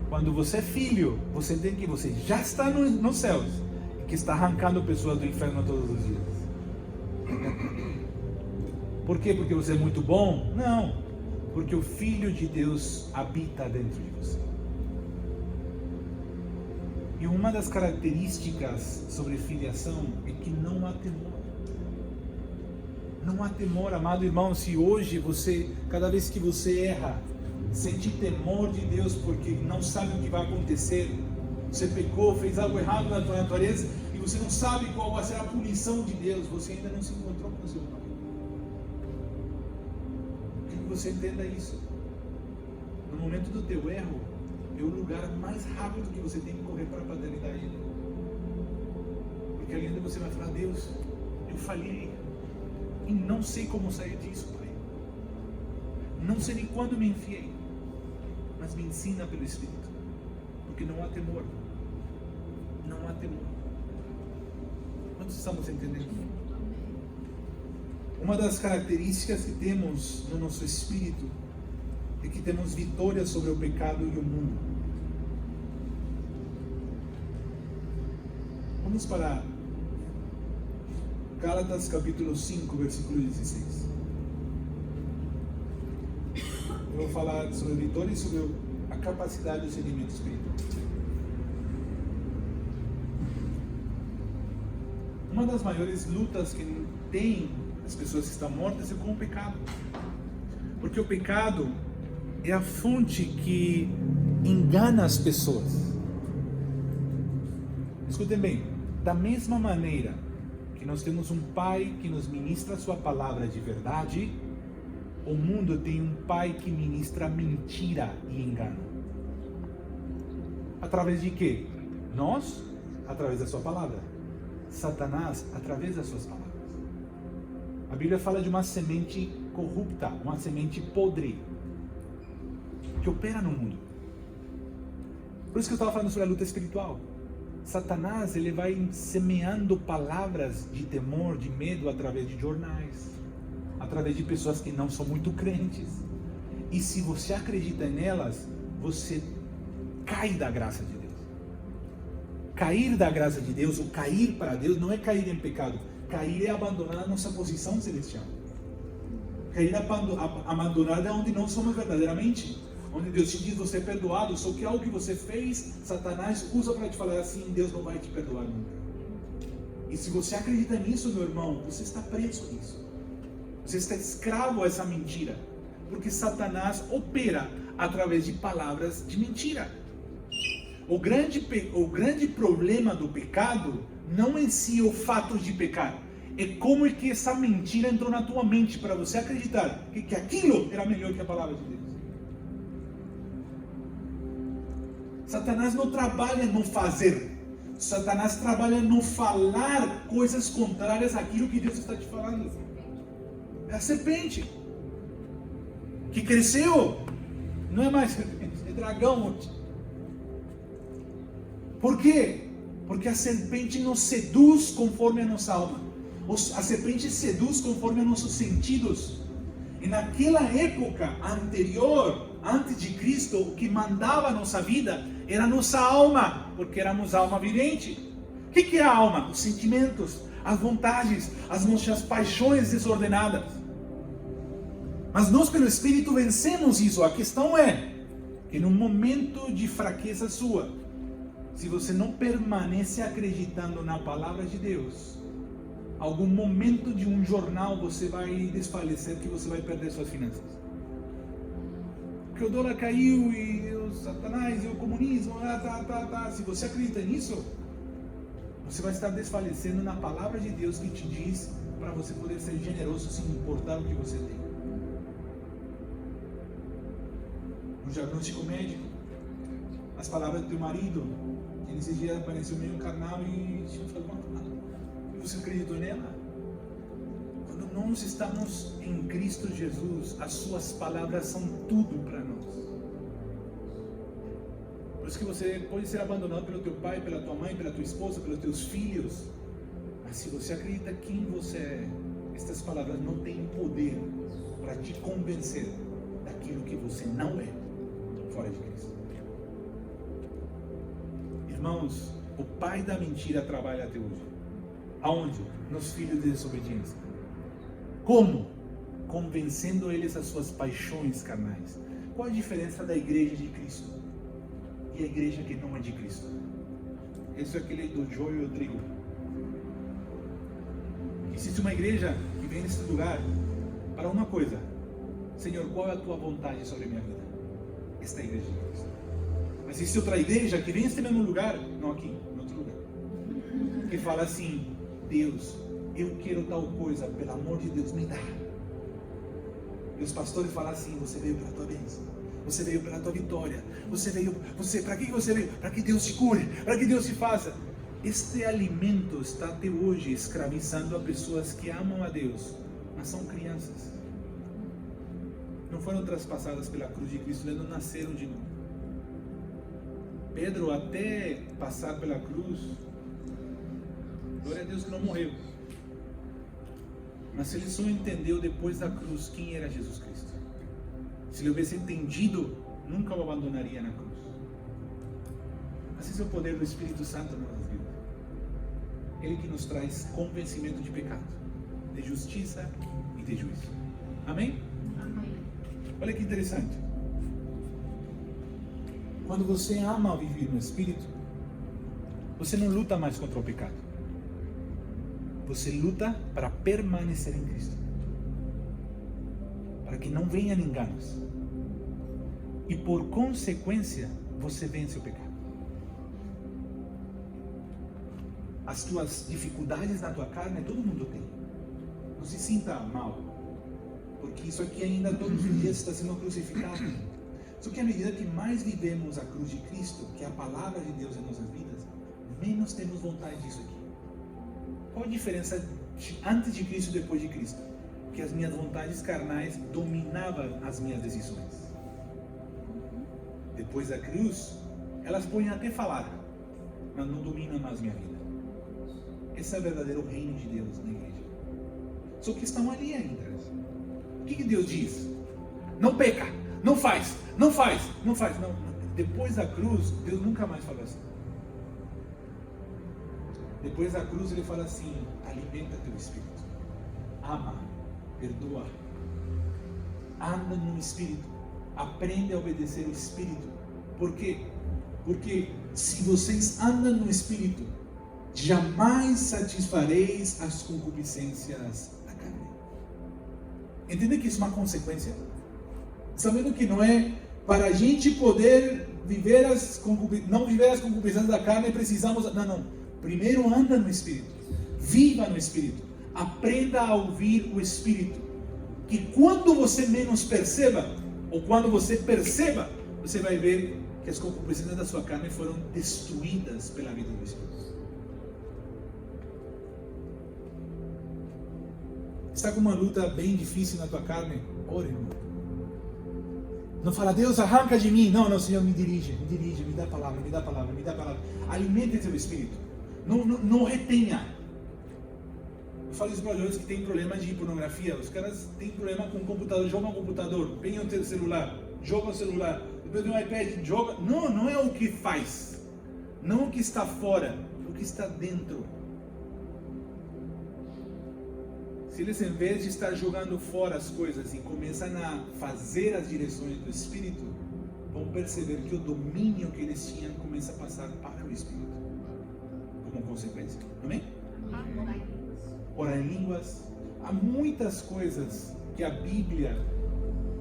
Quando você é filho, você entende que você já está nos céus e que está arrancando pessoas do inferno todos os dias. Por quê? Porque você é muito bom? Não, porque o Filho de Deus habita dentro de você. E uma das características sobre filiação é que não há temor. Não há temor, amado irmão. Se hoje você, cada vez que você erra, sente temor de Deus porque não sabe o que vai acontecer, você pecou, fez algo errado na tua natureza e você não sabe qual vai ser a punição de Deus, você ainda não se encontrou com o seu pai. Que você entenda isso. No momento do teu erro, é o lugar mais rápido que você tem que correr para a paternidade. Porque ali ainda você vai falar: Deus, eu falhei e não sei como sair disso, Pai. Não sei nem quando me enfiei, mas me ensina pelo Espírito, porque não há temor. Não há temor. Quantos estamos entendendo? Uma das características que temos no nosso espírito é que temos vitória sobre o pecado e o mundo. Vamos para Gálatas capítulo 5, versículo 16. eu vou falar sobre vitória e sobre a capacidade do discernimento espiritual. Uma das maiores lutas que tem as pessoas que estão mortas é com o pecado. Porque o pecado é a fonte que engana as pessoas. Escutem bem, da mesma maneira que nós temos um pai que nos ministra a sua palavra de verdade, o mundo tem um pai que ministra mentira e engano. Através de quê? Nós, através da sua palavra. Satanás, através das suas palavras. A Bíblia fala de uma semente corrupta, uma semente podre, que opera no mundo. Por isso que eu estava falando sobre a luta espiritual. Satanás, ele vai semeando palavras de temor, de medo, através de jornais, através de pessoas que não são muito crentes. E se você acredita nelas, você cai da graça de Deus. Cair da graça de Deus, ou cair para Deus, não é cair em pecado. Cair é abandonar a nossa posição celestial. Cair é abandonar de onde não somos verdadeiramente. Onde Deus te diz, você é perdoado, só que algo que você fez, Satanás usa para te falar assim, Deus não vai te perdoar nunca. E se você acredita nisso, meu irmão, você está preso nisso. Você está escravo a essa mentira. Porque Satanás opera através de palavras de mentira. O grande problema do pecado não em si o fato de pecar. É como é que essa mentira entrou na tua mente para você acreditar que aquilo era melhor que a palavra de Deus. Satanás não trabalha no fazer. Satanás trabalha no falar coisas contrárias àquilo que Deus está te falando. É a serpente que cresceu. Não é mais serpente, é dragão. Por quê? Porque a serpente nos seduz conforme a nossa alma. A serpente seduz conforme os nossos sentidos. E naquela época anterior, antes de Cristo, o que mandava a nossa vida era a nossa alma, porque éramos alma vivente. O que é a alma? Os sentimentos, as vontades, as nossas paixões desordenadas. Mas nós, pelo Espírito, vencemos isso. A questão é que no momento de fraqueza sua, se você não permanece acreditando na palavra de Deus, algum momento de um jornal você vai desfalecer, que você vai perder suas finanças. Porque o dólar caiu e o Satanás e o comunismo, Se você acredita nisso, você vai estar desfalecendo na palavra de Deus que te diz para você poder ser generoso sem importar o que você tem. No diagnóstico médico, as palavras do teu marido, que nesses dias apareceu meio carnal e te falou uma palavra. E você acreditou nela? Quando nós estamos em Cristo Jesus, as suas palavras são tudo para nós. Por isso que você pode ser abandonado pelo teu pai, pela tua mãe, pela tua esposa, pelos teus filhos. Mas se você acredita quem você é, estas palavras não têm poder para te convencer daquilo que você não é fora de Cristo. Irmãos, o pai da mentira trabalha até hoje. Aonde? Nos filhos de desobediência. Como? Convencendo eles das suas paixões carnais. Qual a diferença da igreja de Cristo e a igreja que não é de Cristo? Isso é aquele do joio e o trigo. Existe uma igreja que vem nesse lugar para uma coisa: Senhor, qual é a tua vontade sobre a minha vida? Esta é a igreja de Cristo. Mas existe outra igreja que vem nesse mesmo lugar, não aqui, em outro lugar, que fala assim: Deus, eu quero tal coisa, pelo amor de Deus, me dá. E os pastores falam assim: você veio pela tua bênção, você veio pela tua vitória, para que você veio? Para que Deus te cure, para que Deus te faça. Este alimento está até hoje escravizando a pessoas que amam a Deus, mas são crianças. Não foram traspassadas pela cruz de Cristo, eles não nasceram de novo. Pedro, até passar pela cruz, glória a Deus que não morreu. Mas ele só entendeu depois da cruz quem era Jesus Cristo. Se ele houvesse entendido, nunca o abandonaria na cruz. Mas esse é o poder do Espírito Santo na nossa vida. Ele que nos traz convencimento de pecado, de justiça e de juízo. Amém? Amém. Olha que interessante. Quando você ama viver no Espírito, você não luta mais contra o pecado. Você luta para permanecer em Cristo, para que não venham enganos. E por consequência, você vence o pecado. As tuas dificuldades na tua carne, todo mundo tem. Não se sinta mal, porque isso aqui ainda todos os dias está sendo crucificado. Só que à medida que mais vivemos a cruz de Cristo, que é a palavra de Deus em nossas vidas, menos temos vontade disso aqui. Qual a diferença de antes de Cristo e depois de Cristo? Que as minhas vontades carnais dominavam as minhas decisões. Depois da cruz, elas podem até falar, mas não dominam mais minha vida. Esse é o verdadeiro reino de Deus na igreja. Só que estão ali ainda. O que Deus diz? Não peca, não faz, não faz, não faz. Não. Depois da cruz, Deus nunca mais fala assim. Depois da cruz, Ele fala assim: alimenta teu espírito, ama, perdoa, anda no espírito, aprende a obedecer o espírito. Por quê? Porque se vocês andam no espírito, jamais satisfareis as concupiscências da carne. Entende que isso é uma consequência? Sabendo que não é para a gente poder viver não viver as concupiscências da carne, precisamos. Não. Primeiro anda no Espírito. Viva no Espírito. Aprenda a ouvir o Espírito. Que quando você menos perceba, ou quando você perceba, você vai ver que as concupiscências da sua carne foram destruídas pela vida do Espírito. Está com uma luta bem difícil na tua carne? Ore, irmão. Não fala, Deus, arranca de mim. Não, Senhor, me dirige, me dá a palavra, me dá a palavra, me dá a palavra. Alimente teu espírito. Não retenha. Eu falo isso para os jovens que têm problema de pornografia. Os caras têm problema com o computador, jogam o computador, pegam o celular, jogam o celular, depois do iPad, joga. Não é o que faz, não o que está fora, o que está dentro. Se eles, em vez de estar jogando fora as coisas e começam a fazer as direções do Espírito, vão perceber que o domínio que eles tinham começa a passar para o Espírito, como consequência. Amém? Orar em línguas. Há muitas coisas que a Bíblia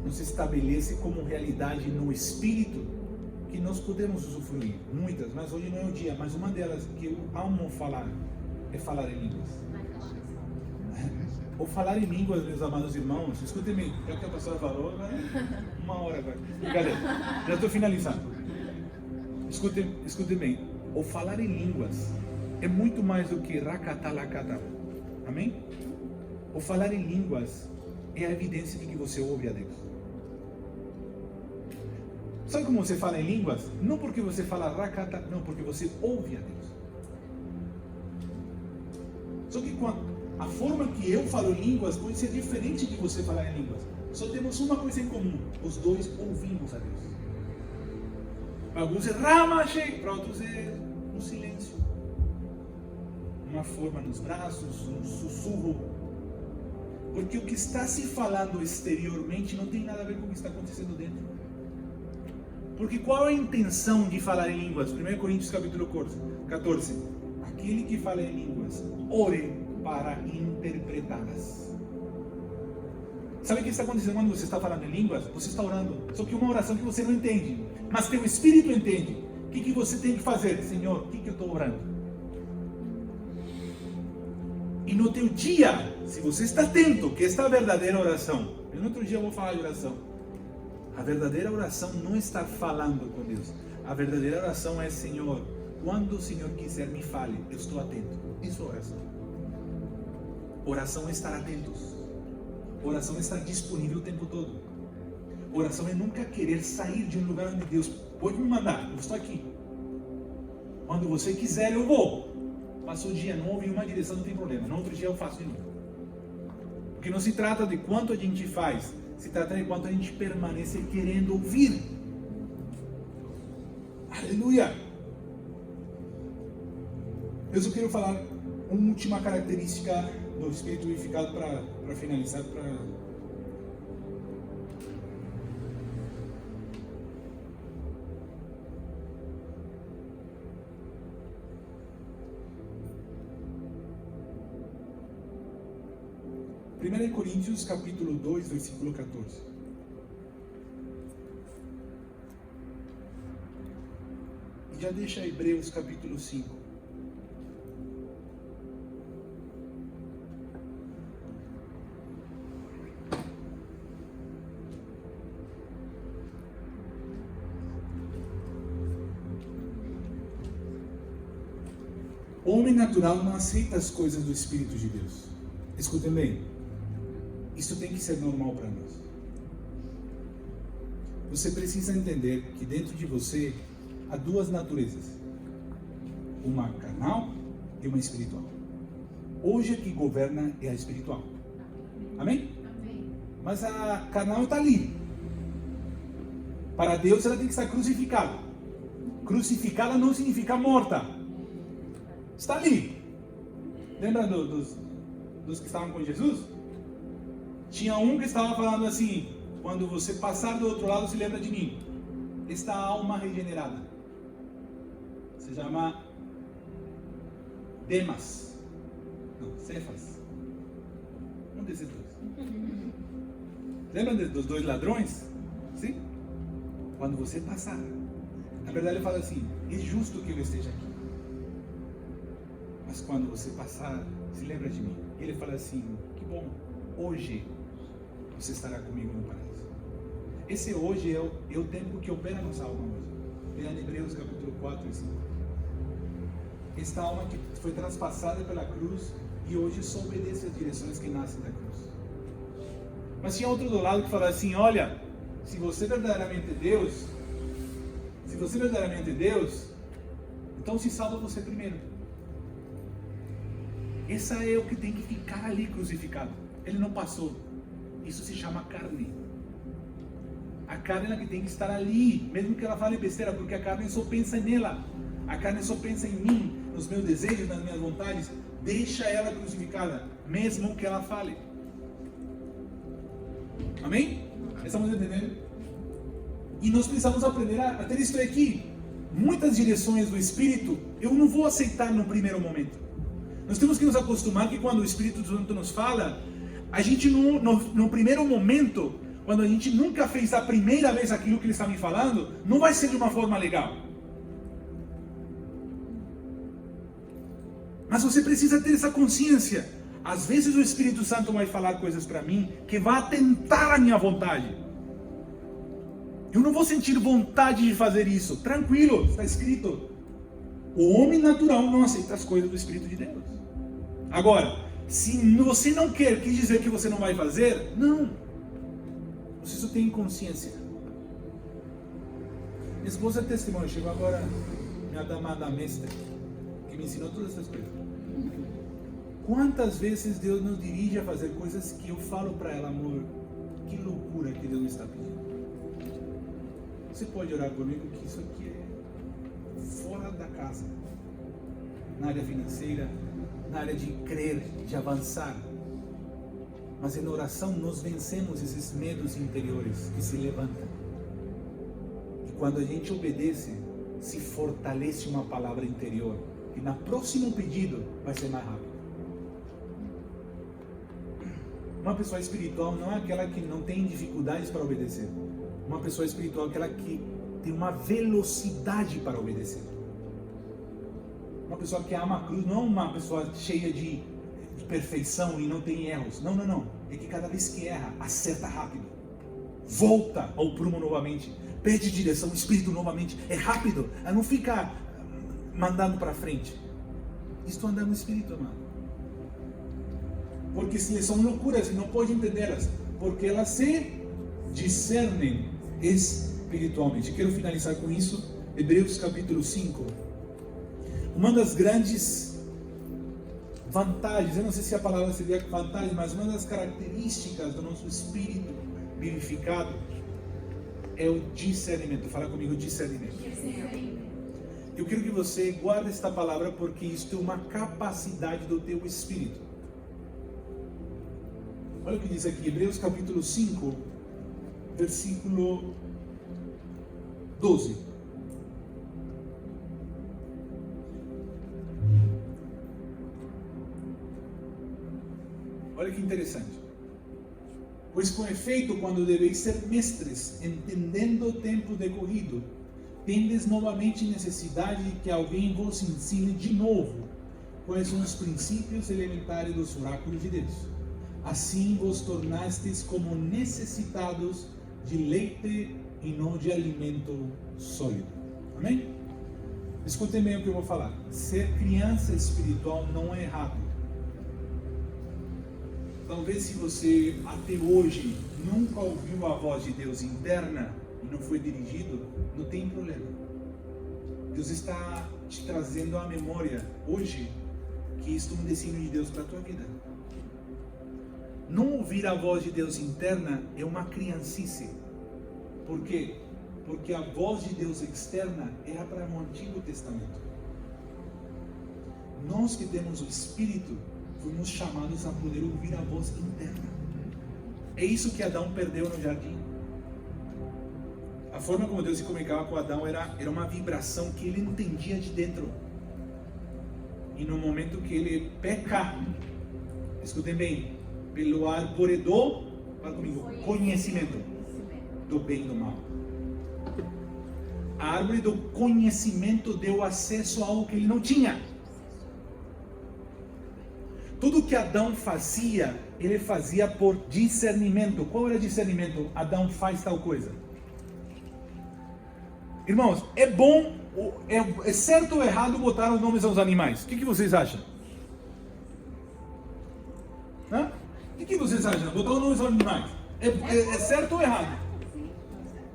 nos estabelece como realidade no Espírito que nós podemos usufruir. Muitas, mas hoje não é o dia. Mas uma delas que eu amo falar é falar em línguas. Ou falar em línguas, meus amados irmãos, escutem-me, é o que a pastora falou, uma hora agora. Brincadeira, já estou finalizando. Escutem bem, ou falar em línguas é muito mais do que rakatalakata. Amém? Ou falar em línguas é a evidência de que você ouve a Deus. Sabe como você fala em línguas? Não porque você fala rakata, não, porque você ouve a Deus. Só que a forma que eu falo em línguas pode ser diferente de você falar em línguas. Só temos uma coisa em comum: os dois ouvimos a Deus. Para alguns é ramache, para outros é um silêncio, uma forma nos braços, um sussurro. Porque o que está se falando exteriormente não tem nada a ver com o que está acontecendo dentro. Porque qual é a intenção de falar em línguas? 1 Coríntios capítulo 14. Aquele que fala em línguas, ore para interpretá-las. Sabe o que está acontecendo quando você está falando em línguas? Você está orando, só que uma oração que você não entende, mas teu espírito entende. O que você tem que fazer? Senhor, o que eu estou orando? E no teu dia, se você está atento, que esta é a verdadeira oração. E no outro dia eu vou falar de oração. A verdadeira oração não está falando com Deus. A verdadeira oração é: Senhor, quando o Senhor quiser me fale, eu estou atento. Isso é oração. Oração é estar atentos. Oração é estar disponível o tempo todo. Oração é nunca querer sair de um lugar onde Deus pode me mandar. Eu estou aqui. Quando você quiser, eu vou. Passou o dia, não houve uma direção, não tem problema. No outro dia eu faço de novo. Porque não se trata de quanto a gente faz, se trata de quanto a gente permanece querendo ouvir. Aleluia! Eu só quero falar uma última característica do Espírito vivificado para finalizar. 1 Coríntios capítulo 2, versículo 14. E já deixa Hebreus capítulo 5. O homem natural não aceita as coisas do Espírito de Deus. Escutem bem. Isso tem que ser normal para nós. Você precisa entender que dentro de você há duas naturezas. Uma carnal e uma espiritual. Hoje a que governa é a espiritual. Amém? Amém. Mas a carnal está ali. Para Deus ela tem que estar crucificada. Crucificada não significa morta. Está ali. Lembra dos que estavam com Jesus? Tinha um que estava falando assim: quando você passar do outro lado, se lembra de mim. Esta alma regenerada se chama Demas. Não, Cefas. Um desses dois. Lembra dos dois ladrões? Sim? Quando você passar. Na verdade ele fala assim: é justo que eu esteja aqui. Mas quando você passar, se lembra de mim. Ele fala assim: que bom, hoje você estará comigo no paraíso. Esse hoje é o tempo que opera nossa alma hoje. Leia em Hebreus capítulo 4 e 5. Esta alma que foi traspassada pela cruz e hoje só obedece às direções que nascem da cruz. Mas tinha outro do lado que falava assim: olha, se você verdadeiramente é Deus, então se salva você primeiro. Essa é o que tem que ficar ali crucificado. Ele não passou. Isso se chama carne. A carne é a que tem que estar ali, mesmo que ela fale besteira, porque a carne só pensa nela. A carne só pensa em mim, nos meus desejos, nas minhas vontades. Deixa ela crucificada, mesmo que ela fale. Amém? Estamos entendendo? E nós precisamos aprender a ter isso aqui. Muitas direções do Espírito eu não vou aceitar no primeiro momento. Nós temos que nos acostumar que quando o Espírito Santo nos fala, a gente no primeiro momento, quando a gente nunca fez a primeira vez aquilo que ele está me falando, não vai ser de uma forma legal. Mas você precisa ter essa consciência. Às vezes o Espírito Santo vai falar coisas para mim que vai atentar a minha vontade. Eu não vou sentir vontade de fazer isso. Tranquilo, está escrito. O homem natural não aceita as coisas do Espírito de Deus. Agora, se você não quer dizer que você não vai fazer, não. Você só tem consciência. Minha esposa é testemunha. Chegou agora minha amada mestra, que me ensinou todas essas coisas. Quantas vezes Deus nos dirige a fazer coisas que eu falo para ela: amor, que loucura que Deus me está pedindo. Você pode orar comigo que isso aqui é fora da casa, na área financeira, na área de crer, de avançar. Mas em oração nós vencemos esses medos interiores que se levantam. E quando a gente obedece, se fortalece uma palavra interior, e no próximo pedido vai ser mais rápido. Uma pessoa espiritual não é aquela que não tem dificuldades para obedecer. Uma pessoa espiritual é aquela que tem uma velocidade para obedecer. Uma pessoa que ama a cruz não é uma pessoa cheia de perfeição e não tem erros. Não, não, não. É que cada vez que erra, acerta rápido. Volta ao prumo novamente. Pede direção, o Espírito novamente. É rápido. Ela não fica mandando para frente. Isto anda no Espírito, amado. Porque se são loucuras e não pode entendê-las. Porque elas se discernem espiritualmente. Quero finalizar com isso. Hebreus capítulo 5. Uma das grandes vantagens, eu não sei se a palavra seria vantagem, mas uma das características do nosso espírito vivificado é o discernimento. Fala comigo, discernimento. Eu quero que você guarde esta palavra, porque isto é uma capacidade do teu espírito. Olha o que diz aqui, Hebreus capítulo 5, versículo 12. Olha que interessante. Pois com efeito, quando deveis ser mestres, entendendo o tempo decorrido, tendes novamente necessidade de que alguém vos ensine de novo quais são os princípios elementares dos oráculos de Deus. Assim vos tornastes como necessitados de leite e não de alimento sólido. Amém? Escutem bem o que eu vou falar. Ser criança espiritual não é errado. Talvez se você até hoje nunca ouviu a voz de Deus interna e não foi dirigido, não tem problema. Deus está te trazendo à memória hoje que isto é um destino de Deus para a tua vida. Não ouvir a voz de Deus interna é uma criancice. Por quê? Porque a voz de Deus externa era para o Antigo Testamento. Nós que temos o Espírito, fomos chamados a poder ouvir a voz interna. É isso que Adão perdeu no jardim. A forma como Deus se comunicava com Adão era uma vibração que ele entendia de dentro. E no momento que ele peca, escutem bem, pelo árvore do, fala comigo, conhecimento do bem e do mal. A árvore do conhecimento deu acesso a algo que ele não tinha. Tudo que Adão fazia, ele fazia por discernimento. Qual era o discernimento? Adão faz tal coisa. Irmãos, é bom, é certo ou errado botar os nomes aos animais? O que vocês acham? Hã? O que vocês acham? Botar os nomes aos animais? É certo ou errado?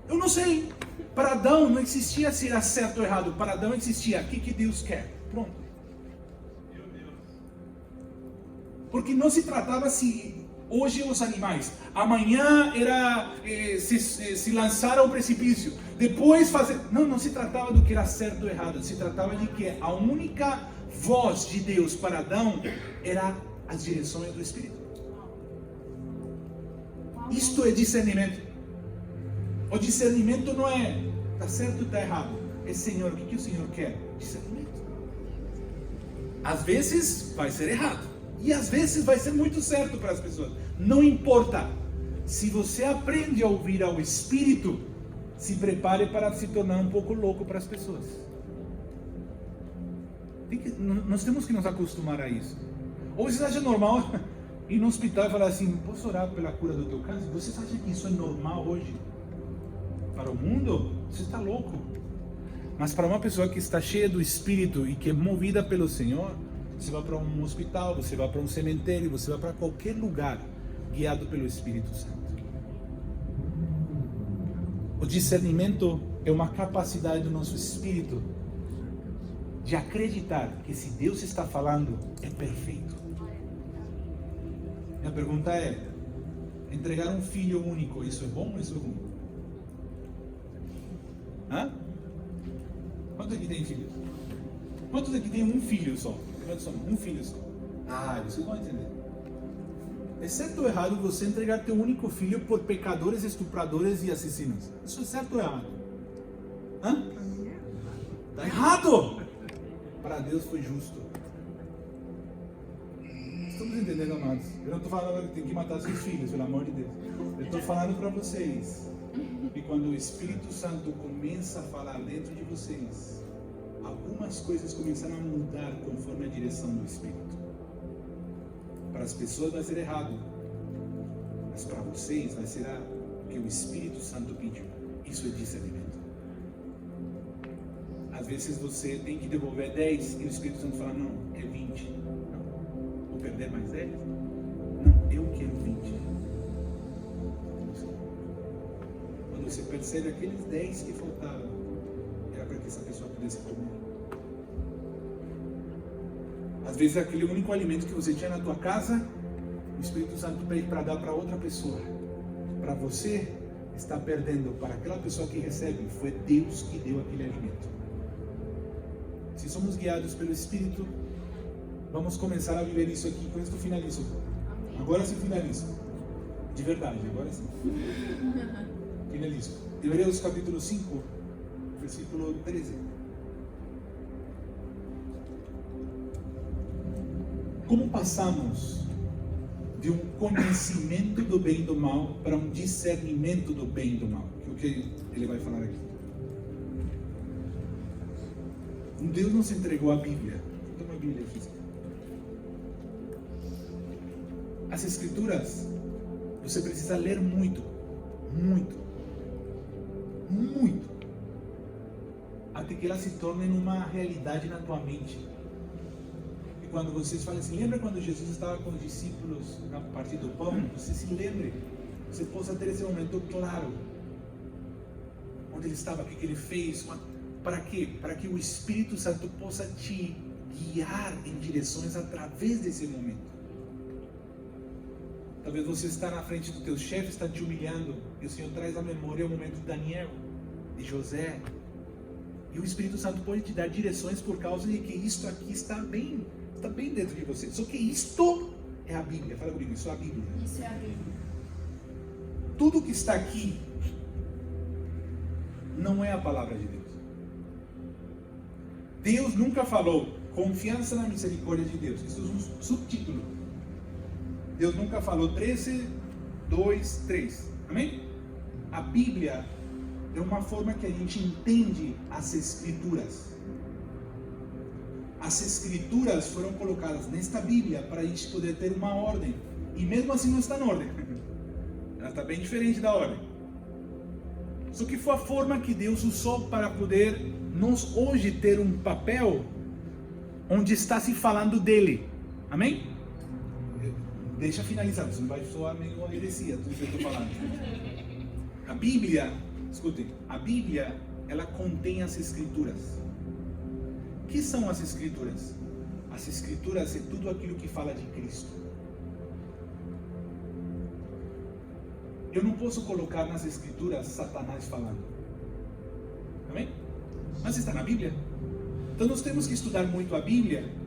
Eu não sei. Para Adão não existia se era certo ou errado. Para Adão existia o que Deus quer. Pronto. Porque não se tratava se hoje os animais, amanhã era se lançar ao precipício, depois fazer. Não se tratava do que era certo ou errado. Se tratava de que a única voz de Deus para Adão era as direções do Espírito. Isto é discernimento. O discernimento não é está certo ou está errado. É Senhor, o que o Senhor quer? Discernimento. Às vezes vai ser errado. E às vezes vai ser muito certo para as pessoas. Não importa. Se você aprende a ouvir ao Espírito, se prepare para se tornar um pouco louco para as pessoas. Nós temos que nos acostumar a isso. Ou você acha normal ir no hospital e falar assim, posso orar pela cura do teu câncer? Você acha que isso é normal hoje? Para o mundo, você está louco. Mas para uma pessoa que está cheia do Espírito e que é movida pelo Senhor, você vai para um hospital, você vai para um cemitério, você vai para qualquer lugar guiado pelo Espírito Santo. O discernimento é uma capacidade do nosso espírito de acreditar que se Deus está falando, é perfeito. Minha pergunta é, entregar um filho único, isso é bom ou isso é ruim? Hã? Quantos aqui tem filhos? Quantos aqui tem um filho só? Um filho só. Vocês vão entender. É certo ou errado você entregar teu único filho por pecadores, estupradores e assassinos? Isso é certo ou errado? Hã? Está errado! Para Deus foi justo. Estamos entendendo, amados? Eu não estou falando que tem que matar seus filhos, pelo amor de Deus. Eu estou falando para vocês que quando o Espírito Santo começa a falar dentro de vocês, algumas coisas começaram a mudar conforme a direção do Espírito. Para as pessoas vai ser errado, mas para vocês vai ser o que o Espírito Santo pediu. Isso é discernimento. Às vezes você tem que devolver 10 e o Espírito Santo fala, não, é 20. Não, vou perder mais 10? Não, eu quero 20. Quando você percebe aqueles 10 que faltavam, era para que essa pessoa pudesse comer. Às vezes aquele único alimento que você tinha na tua casa, o Espírito Santo pede para dar para outra pessoa. Para você está perdendo, para aquela pessoa que recebe, foi Deus que deu aquele alimento. Se somos guiados pelo Espírito, vamos começar a viver isso aqui. Com isso eu finalizo. Agora sim finalizo. De verdade, agora sim. Finalizo. Hebreus capítulo 5, versículo 13. Como passamos de um conhecimento do bem e do mal para um discernimento do bem e do mal, que é o que ele vai falar aqui. Deus nos entregou a Bíblia. Toma a Bíblia aqui. As Escrituras, você precisa ler muito, até que elas se tornem uma realidade na tua mente. E quando vocês falam assim, lembra quando Jesus estava com os discípulos na parte do pão? Você se lembre, você possa ter esse momento claro, onde ele estava, o que ele fez, para quê? Para que o Espírito Santo possa te guiar em direções através desse momento. Talvez você está na frente do teu chefe, está te humilhando, e o Senhor traz à memória o momento de Daniel, de José, e o Espírito Santo pode te dar direções por causa de que isto aqui está bem dentro de você. Só que isto é a Bíblia. Fala comigo, isso é a Bíblia. Isso é a Bíblia. Tudo que está aqui não é a palavra de Deus. Deus nunca falou confiança na misericórdia de Deus. Isso é um subtítulo. Deus nunca falou 13, 2, 3. Amém? A Bíblia é uma forma que a gente entende as Escrituras. As Escrituras foram colocadas nesta Bíblia para a gente poder ter uma ordem. E mesmo assim não está na ordem. Ela está bem diferente da ordem. Só que foi a forma que Deus usou para poder nós hoje ter um papel onde está se falando dele. Amém? Deixa finalizar, você não vai soar meio uma heresia tudo que eu estou falando. A Bíblia, escutem, a Bíblia, ela contém as Escrituras. O que são as Escrituras? As Escrituras é tudo aquilo que fala de Cristo. Eu não posso colocar nas Escrituras Satanás falando. Amém? Mas está na Bíblia. Então nós temos que estudar muito a Bíblia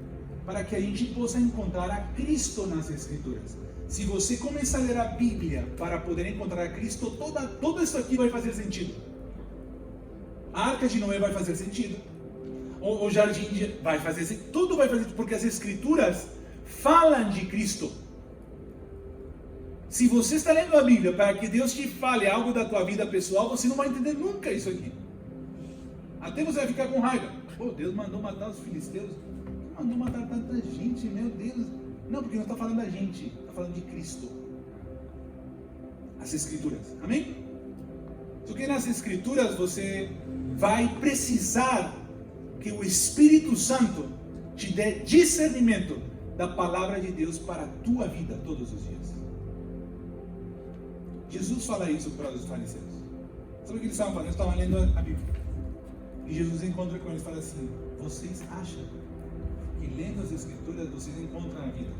para que a gente possa encontrar a Cristo nas Escrituras. Se você começar a ler a Bíblia para poder encontrar a Cristo, todo isso aqui vai fazer sentido. A Arca de Noé vai fazer sentido. O jardim vai fazer sentido. Tudo vai fazer sentido, porque as Escrituras falam de Cristo. Se você está lendo a Bíblia para que Deus te fale algo da tua vida pessoal, você não vai entender nunca isso aqui. Até você vai ficar com raiva. Pô, Deus mandou matar os filisteus. Mandou matar tanta gente, meu Deus. Não, porque não está falando da gente, está falando de Cristo. As Escrituras, amém? Só que nas Escrituras você vai precisar que o Espírito Santo te dê discernimento da palavra de Deus para a tua vida todos os dias. Jesus fala isso para os fariseus. Sabe o que eles estavam falando? Eles estavam lendo a Bíblia. E Jesus encontra com eles e fala assim: vocês acham que lendo as Escrituras vocês encontram a vida?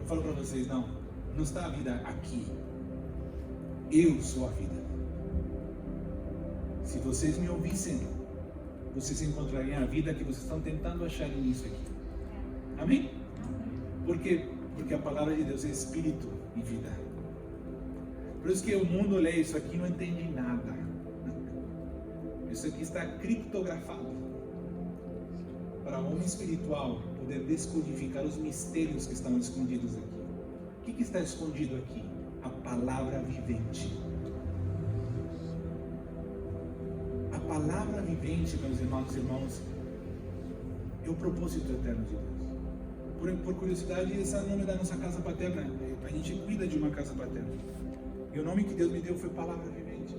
Eu falo para vocês, não está a vida aqui. Eu sou a vida. Se vocês me ouvissem, vocês encontrariam a vida que vocês estão tentando achar nisso aqui. Amém? Por quê? Porque a palavra de Deus é Espírito e vida. Por isso que o mundo lê isso aqui e não entende nada. Isso aqui está criptografado para o homem espiritual poder descodificar os mistérios que estão escondidos aqui. O que está escondido aqui? A palavra vivente. A palavra vivente, meus irmãos, é o propósito eterno de Deus. Por curiosidade, esse é o nome da nossa casa paterna. A gente cuida de uma casa paterna. E o nome que Deus me deu foi Palavra Vivente.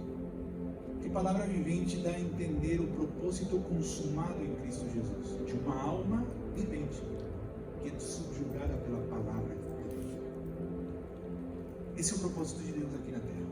Que palavra vivente dá a entender o propósito consumado em Cristo Jesus, de uma alma vivente, que é subjugada pela palavra de Deus. Esse é o propósito de Deus aqui na terra.